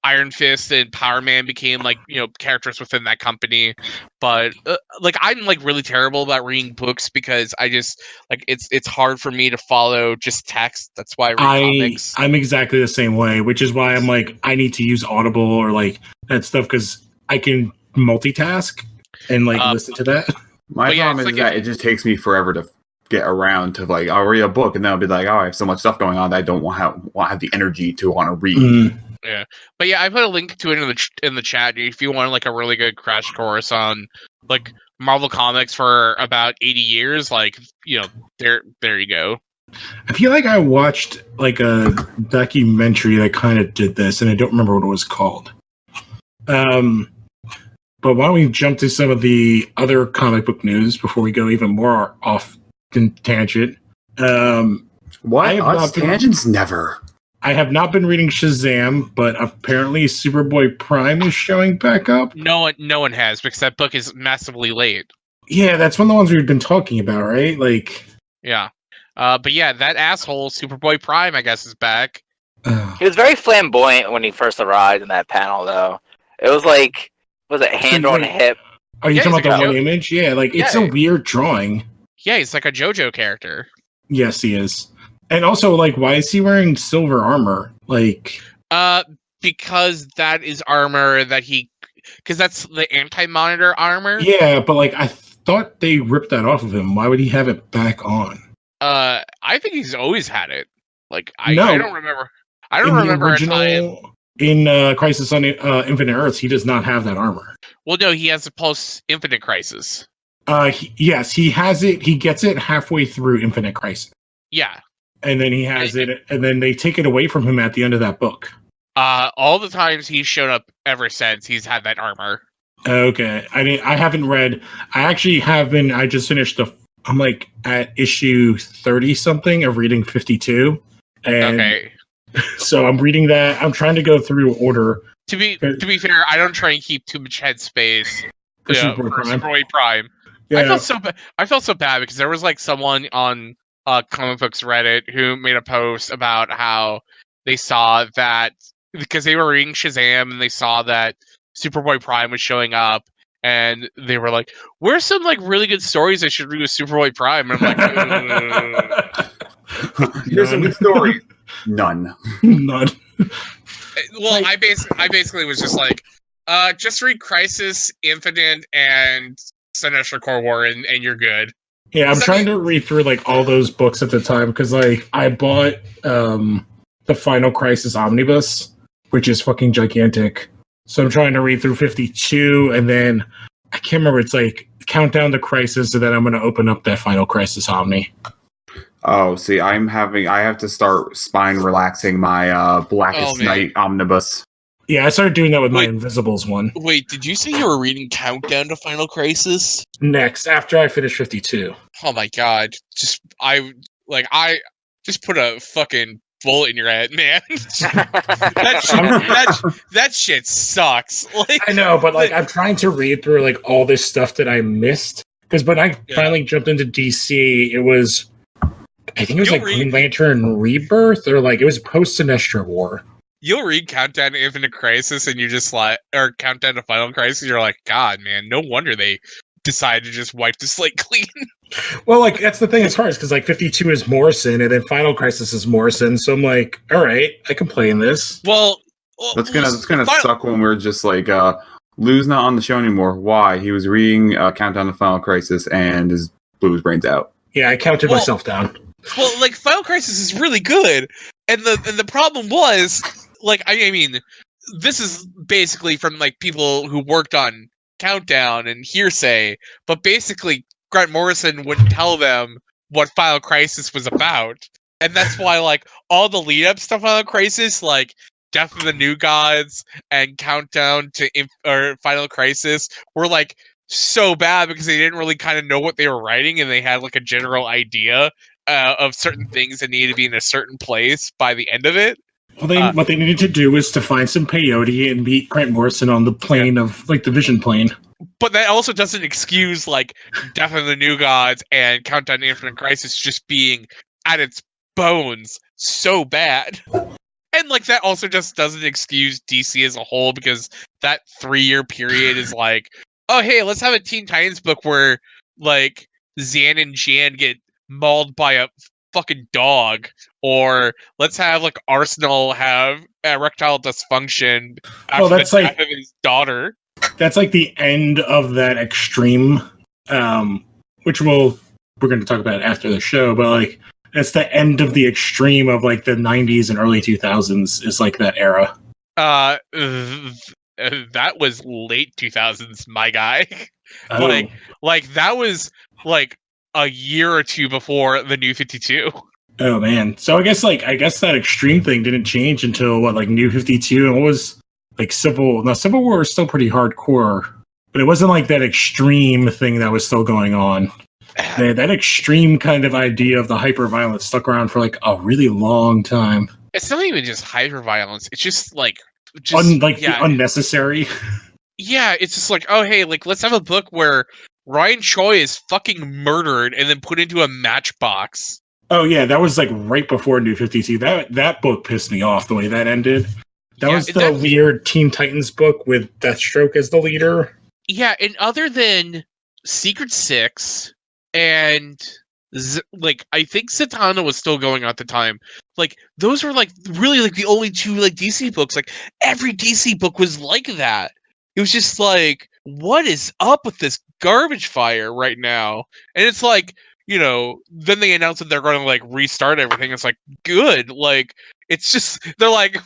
Iron Fist and Power Man became like characters within that company. But like I'm like really terrible about reading books because I just like it's hard for me to follow just text. That's why I read comics. I'm exactly the same way, which is why I'm like I need to use Audible or like that stuff because I can multitask and like listen to that. My problem is that it just takes me forever to get around to like I'll read a book and then I'll be like, oh, I have so much stuff going on that I don't want to have the energy to want to read. Yeah, but yeah, I put a link to it in the chat if you want like a really good crash course on like Marvel Comics for about 80 years. Like there you go. I feel like I watched like a documentary that kind of did this, and I don't remember what it was called. But why don't we jump to some of the other comic book news before we go even more off in tangent? What? Tangents never. I have not been reading Shazam, but apparently Superboy Prime is showing back up. No one has, because that book is massively late. Yeah, that's one of the ones we've been talking about, right? Like, yeah. But yeah, that asshole Superboy Prime, I guess, is back. He was very flamboyant when he first arrived in that panel, though. It was like, was it hand on hip? Are you talking about the one image? Yeah, like it's a weird drawing. Yeah, he's like a JoJo character. Yes, he is. And also, like, why is he wearing silver armor? Like, because that is armor that because that's the anti-monitor armor. Yeah, but like, I thought they ripped that off of him. Why would he have it back on? I think he's always had it. Like, I don't remember. I don't remember original, in Crisis on Infinite Earths, he does not have that armor. Well, no, he has a post-Infinite Crisis. Yes, he has it. He gets it halfway through Infinite Crisis. Yeah. And then he has it, and then they take it away from him at the end of that book. All the times he's shown up ever since, he's had that armor. Okay. I haven't read. I actually have been. I just finished I'm like at issue 30-something of reading 52. And okay. So I'm reading that. I'm trying to go through order. To be fair, I don't try and keep too much headspace for Superboy Prime. Yeah. I felt so bad because there was like someone on Comic Books Reddit who made a post about how they saw that because they were reading Shazam and they saw that Superboy Prime was showing up, and they were like, "Where's some like really good stories I should read with Superboy Prime?" And I'm like, "Here's some good stories." None. Well, I basically was just like, just read Crisis, Infinite, and Sinestro Corps War, and you're good. Yeah, I'm trying to read through like all those books at the time because like I bought the Final Crisis Omnibus, which is fucking gigantic. So I'm trying to read through 52, and then I can't remember. It's like Countdown to Crisis, and then I'm going to open up that Final Crisis Omni. Oh, see, I have to start spine relaxing my Blackest Night Omnibus. Yeah, I started doing that with my Invisibles one. Wait, did you say you were reading Countdown to Final Crisis? Next, after I finish 52. Oh my god. I just put a fucking bullet in your head, man. that shit sucks. Like, I know, but like I'm trying to read through like all this stuff that I missed. Because when I finally jumped into DC, it was... I think it was like Green Lantern Rebirth, or like it was post Sinestro War. you'll read Countdown to Infinite Crisis and you're just like, or Countdown to Final Crisis, you're like, God, man, no wonder they decided to just wipe the slate clean. Well, like that's the thing. It's hard because like 52 is Morrison, and then Final Crisis is Morrison. So I'm like, all right, I can play in this. Well, That's gonna suck when we're just like Lou's not on the show anymore. Why? He was reading Countdown to Final Crisis and his blew his brains out. Yeah, I counted myself down. Well, like Final Crisis is really good, and the problem was, like, I mean, this is basically from like people who worked on Countdown and hearsay, but basically Grant Morrison wouldn't tell them what Final Crisis was about, and that's why like all the lead ups to Final Crisis, like Death of the New Gods and Countdown to Final Crisis, were like so bad because they didn't really kind of know what they were writing, and they had like a general idea of certain things that needed to be in a certain place by the end of it. Well, what they needed to do was to find some peyote and meet Grant Morrison on the plane of like the Vision plane. But that also doesn't excuse like Death of the New Gods and Countdown to Infinite Crisis just being at its bones so bad. And like that also just doesn't excuse DC as a whole, because that 3-year period is like, oh hey, let's have a Teen Titans book where like Zan and Jan get mauled by a fucking dog, or let's have like Arsenal have erectile dysfunction after the death of his daughter. That's like the end of that extreme, which we're going to talk about after the show, but like that's the end of the extreme of like the 90s and early 2000s is like that era. That was late 2000s, my guy. Oh. like that was like a year or two before the New 52. Oh man. So I guess that extreme thing didn't change until what, like New 52, and what was like Civil War is still pretty hardcore, but it wasn't like that extreme thing that was still going on. That extreme kind of idea of the hyper-violence stuck around for like a really long time. It's not even just hyper-violence. It's just like unnecessary. Yeah, it's just like, oh hey, like let's have a book where Ryan Choi is fucking murdered and then put into a matchbox. Oh yeah, that was like right before New 52. That book pissed me off the way that ended. That was the weird Teen Titans book with Deathstroke as the leader. Yeah, and other than Secret Six and like I think Zatanna was still going on at the time. Like those were like really like the only two like DC books. Like every DC book was like that. It was just like, what is up with this garbage fire right now? And it's like, you know, then they announced that they're going to like restart everything. It's like, good. Like, it's just, they're like,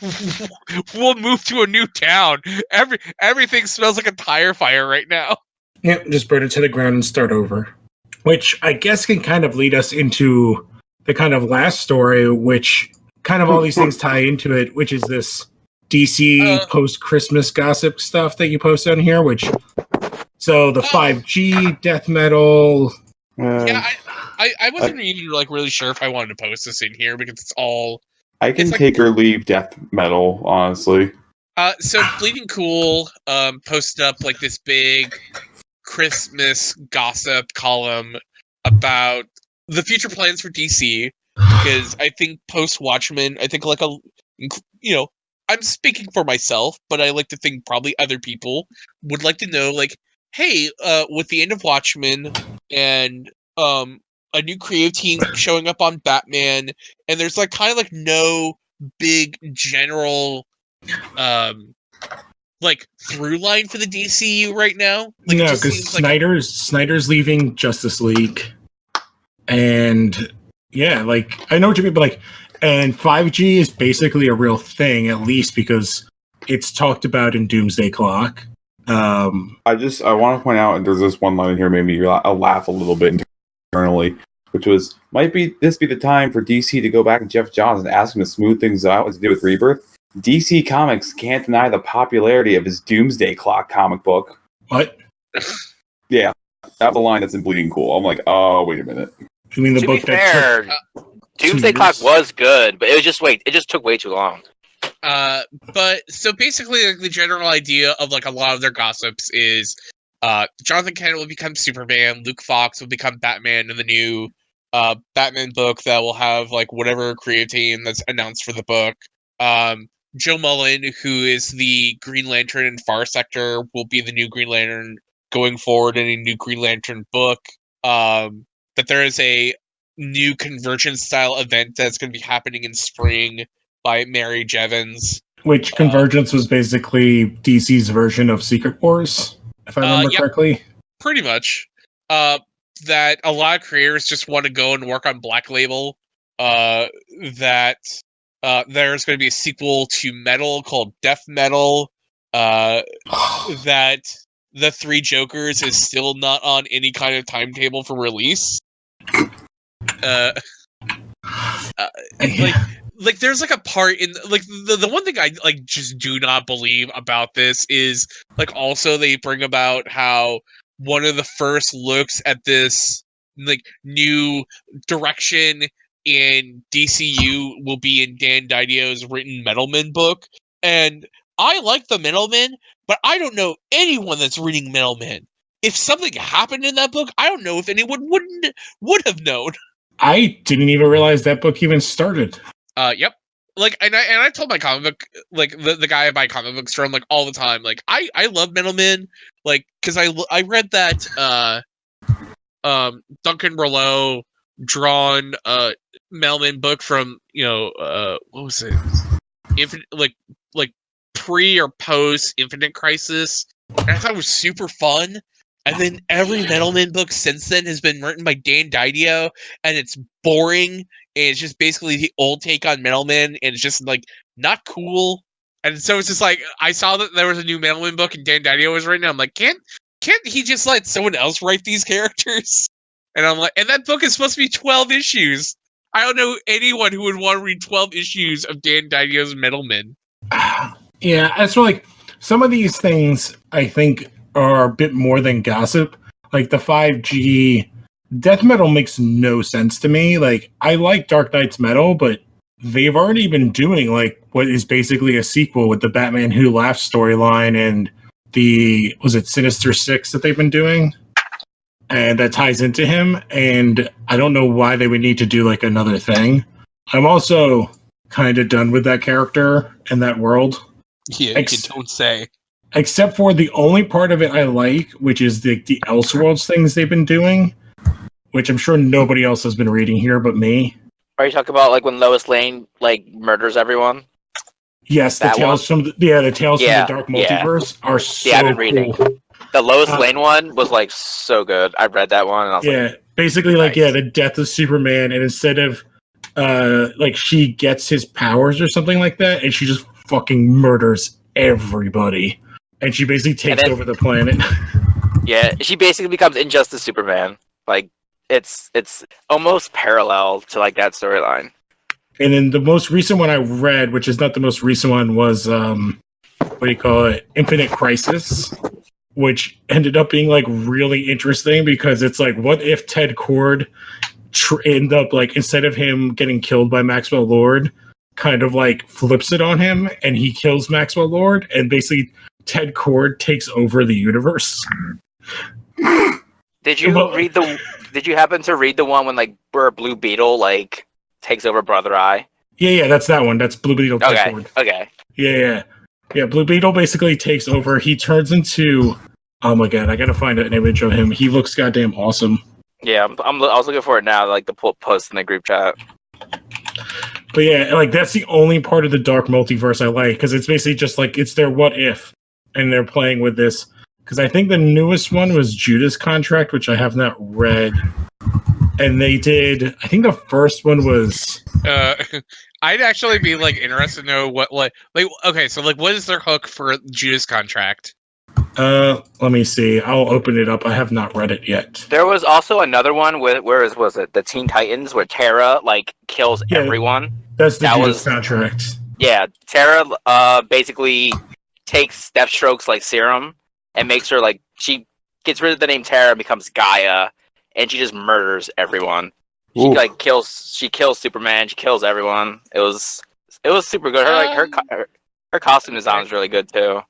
we'll move to a new town. Everything smells like a tire fire right now. Yep, just burn it to the ground and start over. Which I guess can kind of lead us into the kind of last story, which kind of all these things tie into it, which is this DC post-Christmas gossip stuff that you post on here, so the 5G death metal. Yeah, I wasn't even like really sure if I wanted to post this in here because it's all. I can take or leave death metal, honestly. So Bleeding Cool posted up like this big Christmas gossip column about the future plans for DC, because I think post Watchmen, I think like I'm speaking for myself, but I like to think probably other people would like to know, like, hey, with the end of Watchmen and a new creative team showing up on Batman, and there's like kind of like no big general like through line for the DCU right now. Like, no, because Snyder's leaving Justice League, and yeah, like I know what you mean, but like. And 5G is basically a real thing, at least because it's talked about in Doomsday Clock. I want to point out, and there's this one line in here made me laugh a little bit internally, which was, might this be the time for DC to go back to Jeff Johns and ask him to smooth things out as they did with Rebirth? DC Comics can't deny the popularity of his Doomsday Clock comic book. What? Yeah, that's the line that's in Bleeding Cool. I'm like, oh, wait a minute. You mean the book that took... Doomsday Clock was good, but it just took way too long. But so basically, like, the general idea of like a lot of their gossips is Jonathan Kent will become Superman, Luke Fox will become Batman in the new Batman book that will have like whatever creative team that's announced for the book. Joe Mullen, who is the Green Lantern in Far Sector, will be the new Green Lantern going forward in a new Green Lantern book. That there is a new Convergence style event that's going to be happening in spring by Mary Jevons. Which Convergence was basically DC's version of Secret Wars, if I remember correctly. Pretty much. That a lot of creators just want to go and work on Black Label. That there's going to be a sequel to Metal called Death Metal. That the Three Jokers is still not on any kind of timetable for release. Like there's like a part in like the one thing I like just do not believe about this is like also they bring about how one of the first looks at this like new direction in DCU will be in Dan Didio's written Metalman book, and I like the Metalman, but I don't know anyone that's reading Metalman. If something happened in that book, I don't know if anyone would have known. I didn't even realize that book even started. Yep. Like, and I told my comic book, like the guy I buy comic books from, like all the time. Like, I love Metalman, like, because I read that Duncan Rouleau drawn Metalman book from what was it? Infinite, like pre or post Infinite Crisis, and I thought it was super fun. And then every Metalman book since then has been written by Dan Didio, and it's boring. And it's just basically the old take on Metalman, and it's just like not cool. And so it's just like I saw that there was a new Metalman book, and Dan Didio was written. I'm like, can't he just let someone else write these characters? And I'm like, and that book is supposed to be 12 issues. I don't know anyone who would want to read 12 issues of Dan Didio's Metalman. Yeah, that's like some of these things I think are a bit more than gossip. Like the 5G death metal makes no sense to me. Like I like Dark Knight's Metal, but they've already been doing like what is basically a sequel with the Batman Who Laughs storyline and the Sinister Six that they've been doing, and that ties into him. And I don't know why they would need to do like another thing. I'm also kind of done with that character and that world. Yeah, you don't say. Except for the only part of it I like, which is the Elseworlds things they've been doing, which I'm sure nobody else has been reading here but me. Are you talking about like when Lois Lane like murders everyone? Yes, the Tales from the Dark Multiverse are so I've been reading. cool. The Lois Lane one was like so good. I read that one and I was like, basically like the death of Superman, and instead of like she gets his powers or something like that, and she just fucking murders everybody. And she basically takes over the planet. Yeah, she basically becomes Injustice Superman. Like it's almost parallel to like that storyline. And then the most recent one I read, which is not the most recent one, was Infinite Crisis, which ended up being like really interesting because it's like, what if Ted Kord end up like instead of him getting killed by Maxwell Lord, kind of like flips it on him and he kills Maxwell Lord, and basically Ted Kord takes over the universe. Did you happen to read the one when like where Blue Beetle like takes over Brother Eye? Yeah, that's that one. That's Blue Beetle. Okay. Yeah. Blue Beetle basically takes over. He turns into. Oh my god, I gotta find an image of him. He looks goddamn awesome. Yeah, I was looking for it now, like the post in the group chat. But yeah, like that's the only part of the Dark Multiverse I like, because it's basically just like it's their what if, and they're playing with this. Because I think the newest one was Judas Contract, which I have not read. And they did. I think the first one was. I'd actually be like interested to know what like okay, so like what is their hook for Judas Contract? Let me see. I'll open it up. I have not read it yet. There was also another one with was it the Teen Titans where Terra like kills everyone. That's the Judas Contract. Yeah, Terra basically takes Deathstroke's like serum and makes her like she gets rid of the name Terra and becomes Gaia, and she just murders everyone. She like kills Superman. She kills everyone. It was super good. Her costume design was really good too.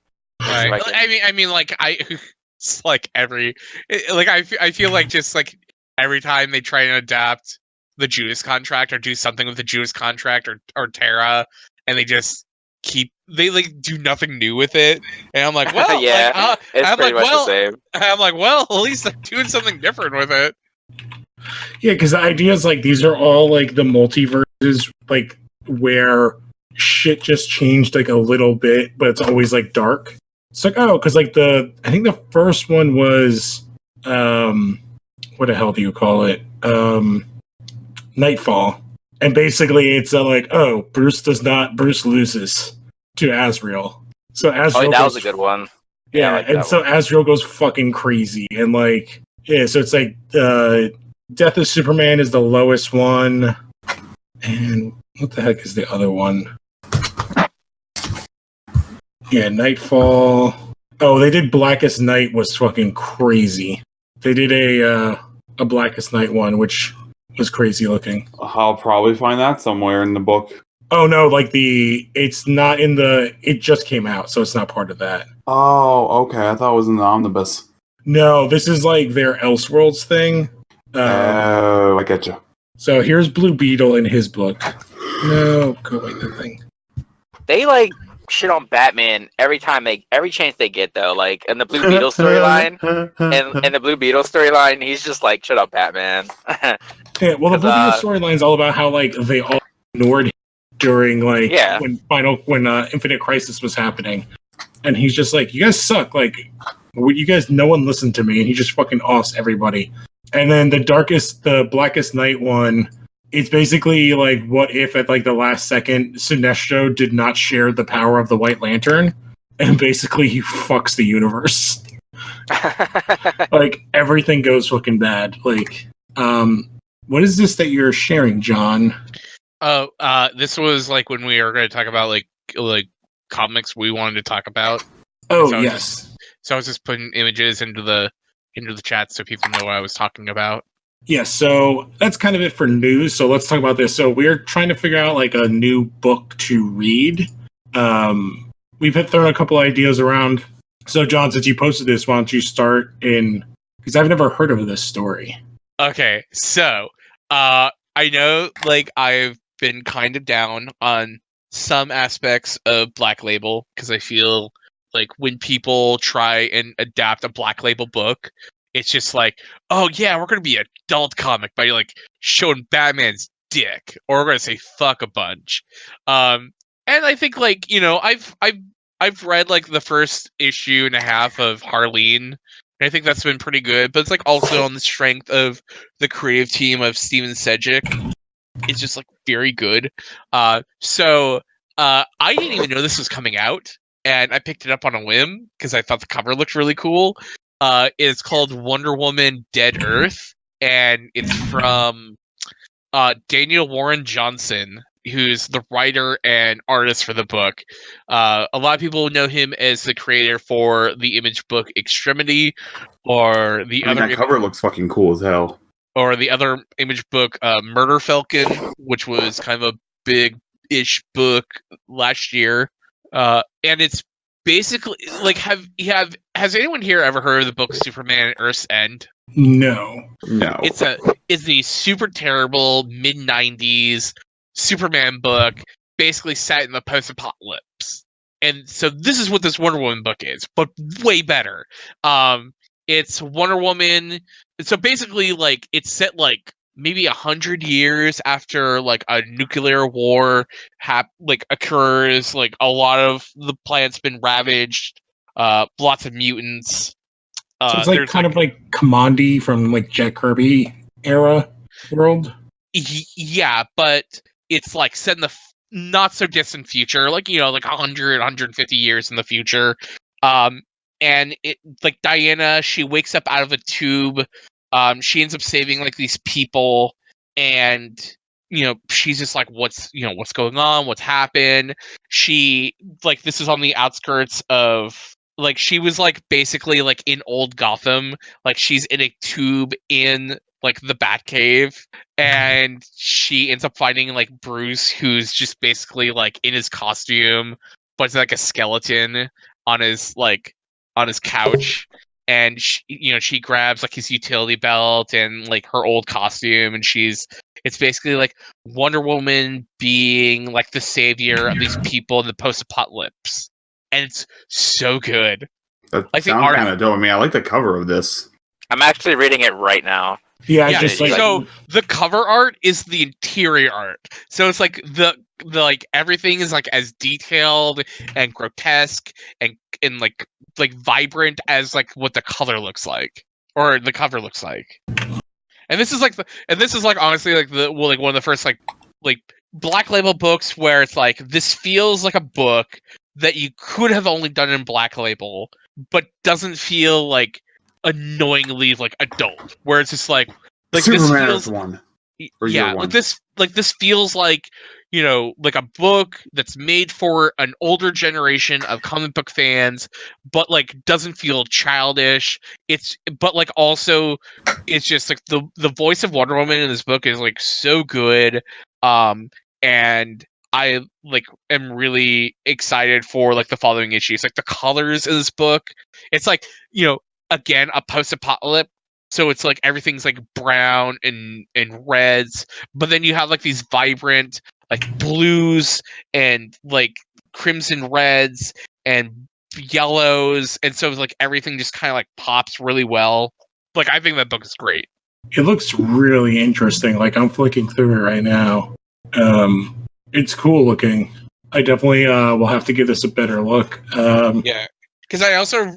Right. I mean, like it's like I feel like just like every time they try and adapt the Judas Contract or do something with the Judas Contract or Terra, and they just do nothing new with it, and I'm like, well, Yeah, it's I'm pretty like, much the well, same. I'm like, well, at least they're doing something different with it. Yeah, because the idea is like these are all like the multiverses, like where shit just changed like a little bit, but it's always like dark. It's like, oh, because like I think the first one was what the hell do you call it? Nightfall. And basically it's like, oh, Bruce loses to Azrael. So Azrael That was goes, a good one. yeah, I like and that so one. Azrael goes fucking crazy. And like, yeah, so it's like Death of Superman is the lowest one. And what the heck is the other one? Yeah, Nightfall. Oh, they did Blackest Night was fucking crazy. They did a Blackest Night one, which was crazy looking. I'll probably find that somewhere in the book. Oh no, like it's not in it just came out, so it's not part of that. Oh, okay. I thought it was in the omnibus. No, this is like their Elseworlds thing. Oh, I get you. So here's Blue Beetle in his book. No, go away, that thing. They like shit on Batman every chance they get though. Like in the Blue Beetle storyline, and in the Blue Beetle storyline, he's just like, "Shut up, Batman." Yeah, well, the Blue Beetle storyline is all about how like they all ignored him during like when Infinite Crisis was happening, and he's just like, "You guys suck." Like, you guys, no one listened to me, and he just fucking offs everybody. And then the Blackest Night one, it's basically like, what if at like the last second, Sinestro did not share the power of the White Lantern, and basically he fucks the universe. Like everything goes fucking bad. Like, what is this that you're sharing, John? Oh, this was like when we were going to talk about like comics we wanted to talk about. Oh, so yes. I was just putting images into the chat so people know what I was talking about. Yeah, so that's kind of it for news. So let's talk about this. So we're trying to figure out like a new book to read. We've thrown a couple ideas around. So John, since you posted this, why don't you start because I've never heard of this story. Okay, so I know like I've been kind of down on some aspects of Black Label because I feel like when people try and adapt a Black Label book, it's just like, oh yeah, we're gonna be an adult comic by like showing Batman's dick, or we're gonna say fuck a bunch. And I think like I've read like the first issue and a half of Harleen. I think that's been pretty good, but it's like also on the strength of the creative team of Steven Sedgwick. It's just like very good. So I didn't even know this was coming out, and I picked it up on a whim because I thought the cover looked really cool. It's called Wonder Woman Dead Earth, and it's from Daniel Warren Johnson, who's the writer and artist for the book. A lot of people know him as the creator for the image book Extremity, or that cover looks fucking cool as hell. Or the other image book, Murder Falcon, which was kind of a big-ish book last year. And it's basically like, has anyone here ever heard of the book Superman at Earth's End? No. It's a super terrible mid-90s Superman book, basically set in the post-apocalypse. And so this is what this Wonder Woman book is, but way better. It's Wonder Woman. So basically, like, it's set like maybe 100 years after like a nuclear war occurs. Like a lot of the planet's been ravaged. Lots of mutants. So it's like kind of like Commandi from like Jack Kirby era world. Yeah, but it's like set in the not so distant future, like like 100, 150 years in the future. And it like Diana, she wakes up out of a tube. She ends up saving like these people, and she's just like, what's going on? What's happened? She like this is on the outskirts of. Like she was like basically like in old Gotham, like she's in a tube in like the Batcave, and she ends up finding like Bruce, who's just basically like in his costume, but it's like a skeleton on his couch, and she grabs like his utility belt and like her old costume, and she's It's basically like Wonder Woman being like the savior of these people in the post-apocalypse, and it's so good. That Like the sounds art, kind of dope. I mean, I like the cover of this. I'm actually reading it right now. Yeah, yeah. just like So the cover art is the interior art. So it's like the like everything is like as detailed and grotesque and like vibrant as like what the color looks like or the cover looks like. And this is like honestly like like one of the first like Black Label books where it's like this feels like a book that you could have only done in Black Label, but doesn't feel like annoyingly like adult. Where it's just like this Superman feels is one. Or year yeah, one. this feels like like a book that's made for an older generation of comic book fans, but like doesn't feel childish. But like also it's just like the voice of Wonder Woman in this book is like so good, and I like am really excited for like the following issues. Like the colors in this book, it's like again a post-apocalypse. So it's like everything's like brown and reds, but then you have like these vibrant like blues and like crimson reds and yellows, and so like everything just kind of like pops really well. Like I think that book is great. it looks really interesting. Like I'm flicking through it right now. It's cool looking. I definitely will have to give this a better look. Yeah. Because I also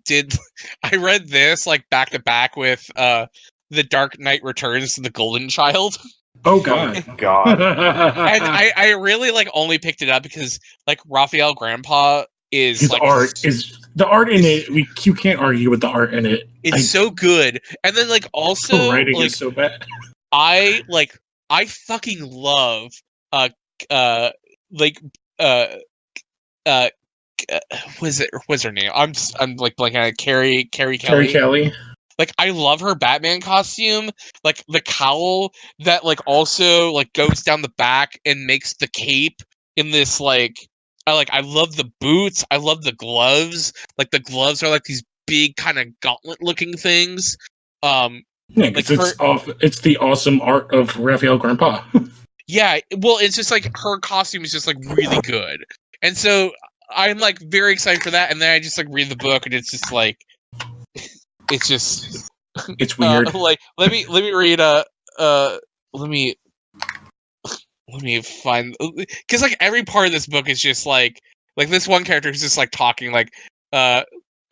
did I read this like back to back with The Dark Knight Returns to the Golden Child. Oh god. God. And I really like only picked it up because like Raphael Grandpa is His like art is the art in it. You can't argue with the art in it. it's so good. And then like The also writing like is so bad. I fucking love like uh uh what's her name? I'm like blanking on it. Carrie Carrie Kelly. Kelly. Like I love her Batman costume, like the cowl that like also like goes down the back and makes the cape in this like I love the boots, I love the gloves. Like the gloves are like these big kind of gauntlet looking things. Yeah, Like because it's the awesome art of Raphael Grandpa. yeah, well it's just like her costume is just like really good. And so I'm like very excited for that, and then I just like read the book and it's just like it's just It's weird. like let me read let me find because like every part of this book is just like this one character who's just like talking like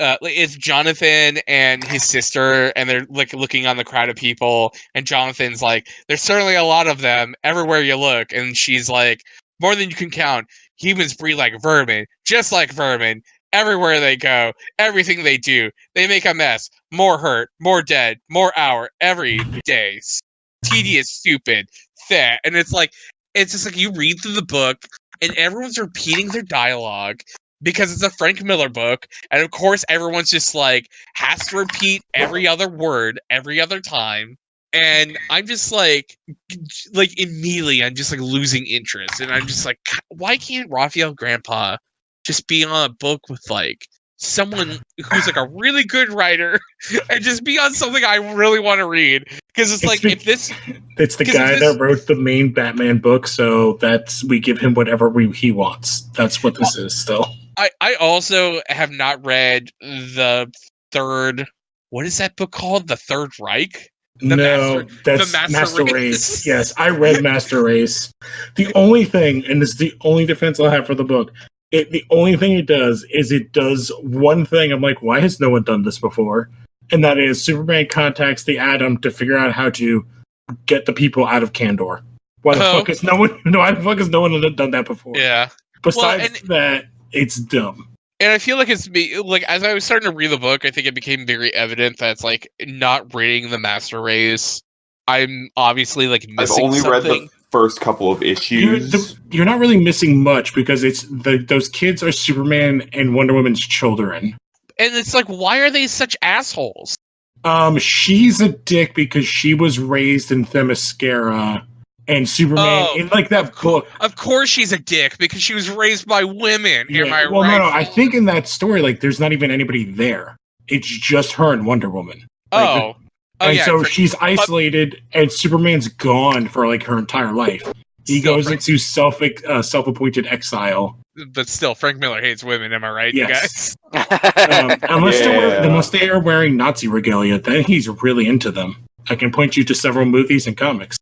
it's Jonathan and his sister and they're like looking on the crowd of people and Jonathan's like there's certainly a lot of them everywhere you look, and she's like more than you can count. Humans breed like vermin, just like vermin. Everywhere they go, everything they do, they make a mess. More hurt, more dead, more hour every day. Tedious, stupid, fat. And it's just like you read through the book and everyone's repeating their dialogue because it's a Frank Miller book. And of course, everyone's just like has to repeat every other word every other time. And I'm just like immediately, I'm just like losing interest. And I'm just like, why can't Raphael Grandpa just be on a book with like someone who's like a really good writer and just be on something I really want to read? Because it's like it's the guy that wrote the main Batman book, so we give him whatever he wants. That's what this is still. I also have not read the third. What is that book called? The Third Reich? That's Master Race. Yes, I read Master Race. The only thing, and this is the only defense I'll have for the book, the only thing it does is it does one thing. I'm like, why has no one done this before? And that is Superman contacts the Atom to figure out how to get the people out of Kandor. Why the fuck has no one? No, why the fuck has no one done that before? Yeah. Besides that, it's dumb. And I feel like it's like as I was starting to read the book, I think it became very evident that it's like not reading the Master Race. I'm obviously like missing I've only something. read the first couple of issues. You're not really missing much because it's those kids are Superman and Wonder Woman's children. And it's like, why are they such assholes? She's a dick because she was raised in Themyscira, and Superman in like that book. Of course, she's a dick because she was raised by women. Yeah, Am I well, right? no, I think in that story, like, there's not even anybody there. It's just her and Wonder Woman. And so she's isolated, and Superman's gone for like her entire life. He goes into self-appointed exile. But still, Frank Miller hates women. Am I right, Yes. you guys? Unless they are wearing Nazi regalia, then he's really into them. I can point you to several movies and comics.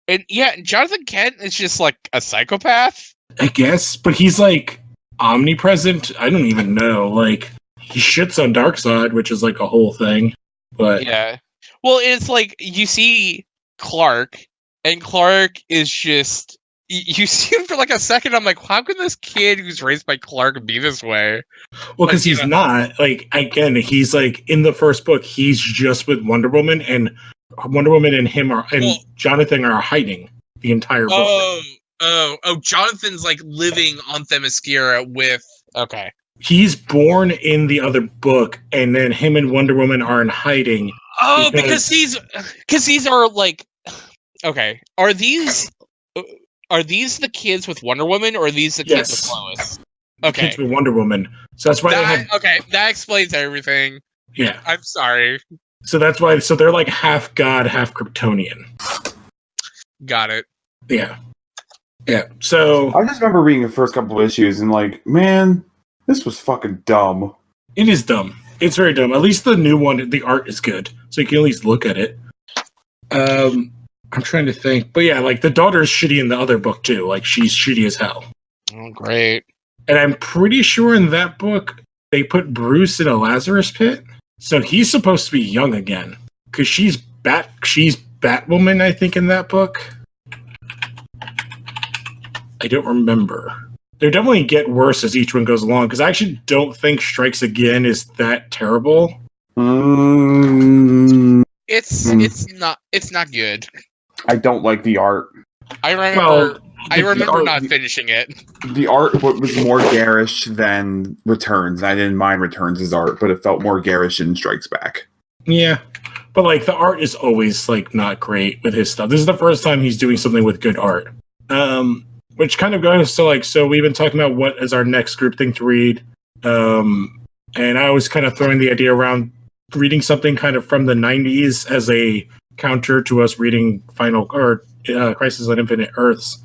And Jonathan Kent is just like a psychopath, I guess, but he's like omnipresent. I don't even know. Like he shits on Darkseid, which is like a whole thing. But yeah. Well, it's like you see Clark, and Clark is just you see him for like a second. I'm like, how can this kid who's raised by Clark be this way? Well, because he's not. Like, again, he's like in the first book, he's just with Wonder Woman, and Wonder Woman and him Jonathan are hiding the entire book. Jonathan's like living on Themyscira with. Okay. He's born in the other book, and then him and Wonder Woman are in hiding. Oh, because these are like. Okay, are these the kids with Wonder Woman, or are these the kids with Lois? Okay, kids with Wonder Woman. So that's why they have. Okay, that explains everything. Yeah, I'm sorry. So that's why. So they're like half god, half Kryptonian. Got it. Yeah. So I just remember reading the first couple of issues and like, man, this was fucking dumb. It is dumb. It's very dumb. At least the new one, the art is good, so you can at least look at it. I'm trying to think, but yeah, like the daughter's shitty in the other book too. Like she's shitty as hell. Oh, great! And I'm pretty sure in that book they put Bruce in a Lazarus pit, so he's supposed to be young again because she's Batwoman, I think, in that book. I don't remember. They definitely get worse as each one goes along because I actually don't think Strikes Again is that terrible. It's not good. I don't like the art. I remember not finishing it. The art was more garish than Returns. I didn't mind Returns' art, but it felt more garish than Strikes Back. Yeah, but like the art is always like not great with his stuff. This is the first time he's doing something with good art. Which kind of goes to like, so we've been talking about what is our next group thing to read. And I was kind of throwing the idea around reading something kind of from the 90s as a counter to us reading Crisis on Infinite Earths.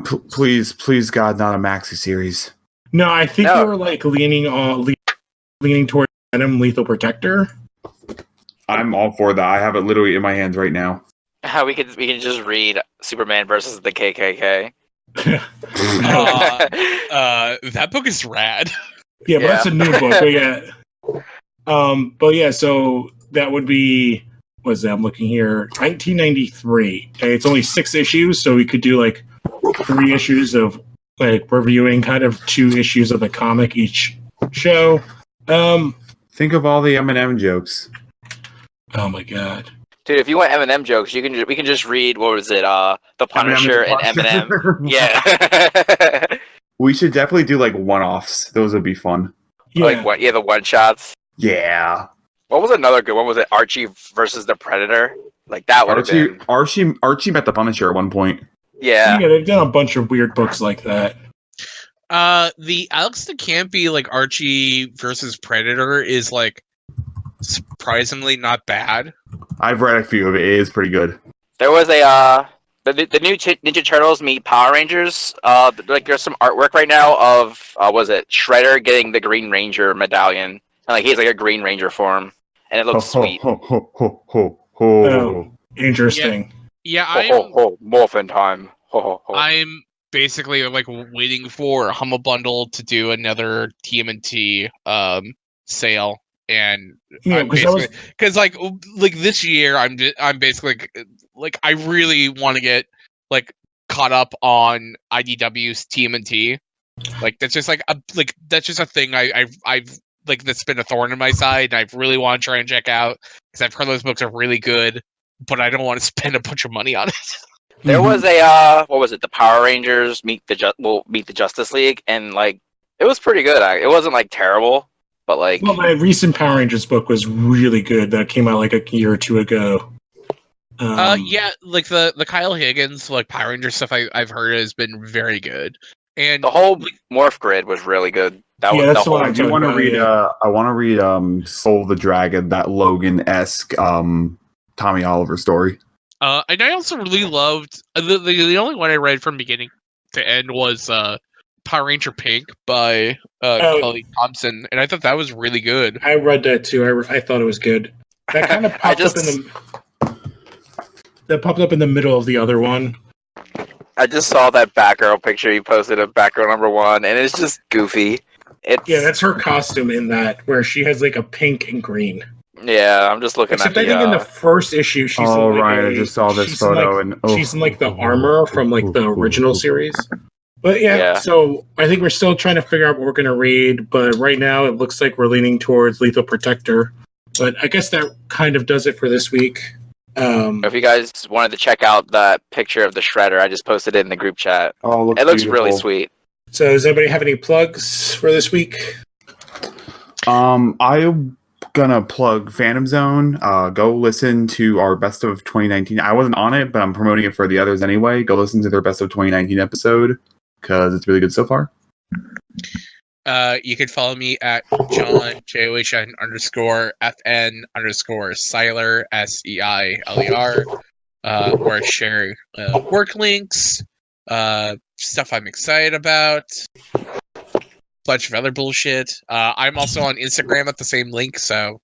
Please, God, not a maxi series. No, I think we were like leaning towards Venom Lethal Protector. I'm all for that. I have it literally in my hands right now. We can just read Superman versus the KKK. That book is rad. Yeah, but that's a new book. But yeah, so that would be, I'm looking here, 1993. And it's only 6 issues, so we could do like 3 issues of like reviewing kind of 2 issues of the comic each show. Think of all the M&M jokes. Oh my god. Dude, if you want M&M jokes, we can just read, what was it, The Punisher and M&M. Yeah. We should definitely do like one-offs. Those would be fun. Yeah. Like what? Yeah, the one-shots. Yeah. What was another good one? Was it Archie versus the Predator? Like that would have been. Archie met the Punisher at one point. Yeah. Yeah, they've done a bunch of weird books like that. The Alex DeCampi like Archie versus Predator is like surprisingly not bad. I've read a few of it. It is pretty good. There was the new Ninja Turtles meet Power Rangers. Like there's some artwork right now of was it Shredder getting the Green Ranger medallion, and like he's like a Green Ranger form, and it looks sweet. Oh, interesting. Yeah, morphin time. I'm basically like waiting for Humble Bundle to do another TMNT sale. And because like this year, I'm basically like I really want to get like caught up on IDW's TMNT. Like that's just like that's just a thing I've like that's been a thorn in my side, and I really want to try and check out because I've heard those books are really good, but I don't want to spend a bunch of money on it. There was a what was it? The Power Rangers meet the Justice League, and like it was pretty good. It wasn't like terrible. But like, well, my recent Power Rangers book was really good. That came out like a year or 2 ago. Yeah, like the Kyle Higgins like Power Rangers stuff I've heard has been very good, and the whole Morph Grid was really good. That was that's the what whole. I do want to read. I want to read Soul of the Dragon, that Logan-esque Tommy Oliver story. And I also really loved the only one I read from beginning to end was Power Ranger Pink by Kelly Thompson, and I thought that was really good. I read that too. I thought it was good. That kind of popped up in the middle of the other one. I just saw that Batgirl picture you posted of Batgirl #1, and it's just goofy. Yeah, that's her costume in that, where she has like a pink and green. Yeah, I'm just looking Except at I think in the first issue, she's I just saw this photo, she's in like the armor from like the original series. But yeah, so I think we're still trying to figure out what we're going to read. But right now, it looks like we're leaning towards Lethal Protector. But I guess that kind of does it for this week. If you guys wanted to check out that picture of the Shredder, I just posted it in the group chat. Oh, it looks really sweet. So does anybody have any plugs for this week? I'm gonna plug Phantom Zone. Go listen to our Best of 2019. I wasn't on it, but I'm promoting it for the others anyway. Go listen to their Best of 2019 episode because it's really good so far. You can follow me at John JOHN _FN _Seiler SEILER, where I share work links, stuff I'm excited about, bunch of other bullshit. I'm also on Instagram at the same link, so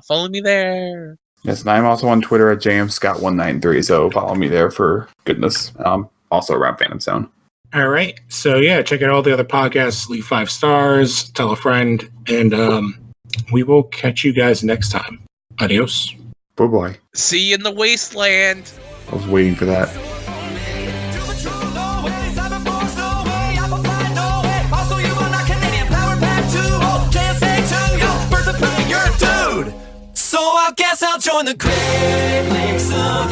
follow me there. Yes, and I'm also on Twitter at JMScott193, so follow me there for goodness. Also around Phantom Zone. All right. So yeah, check out all the other podcasts, leave 5 stars, tell a friend, and we will catch you guys next time. Adios. Bye-bye. See you in the wasteland. I was waiting for that. So I guess I'll join the Great Lakes of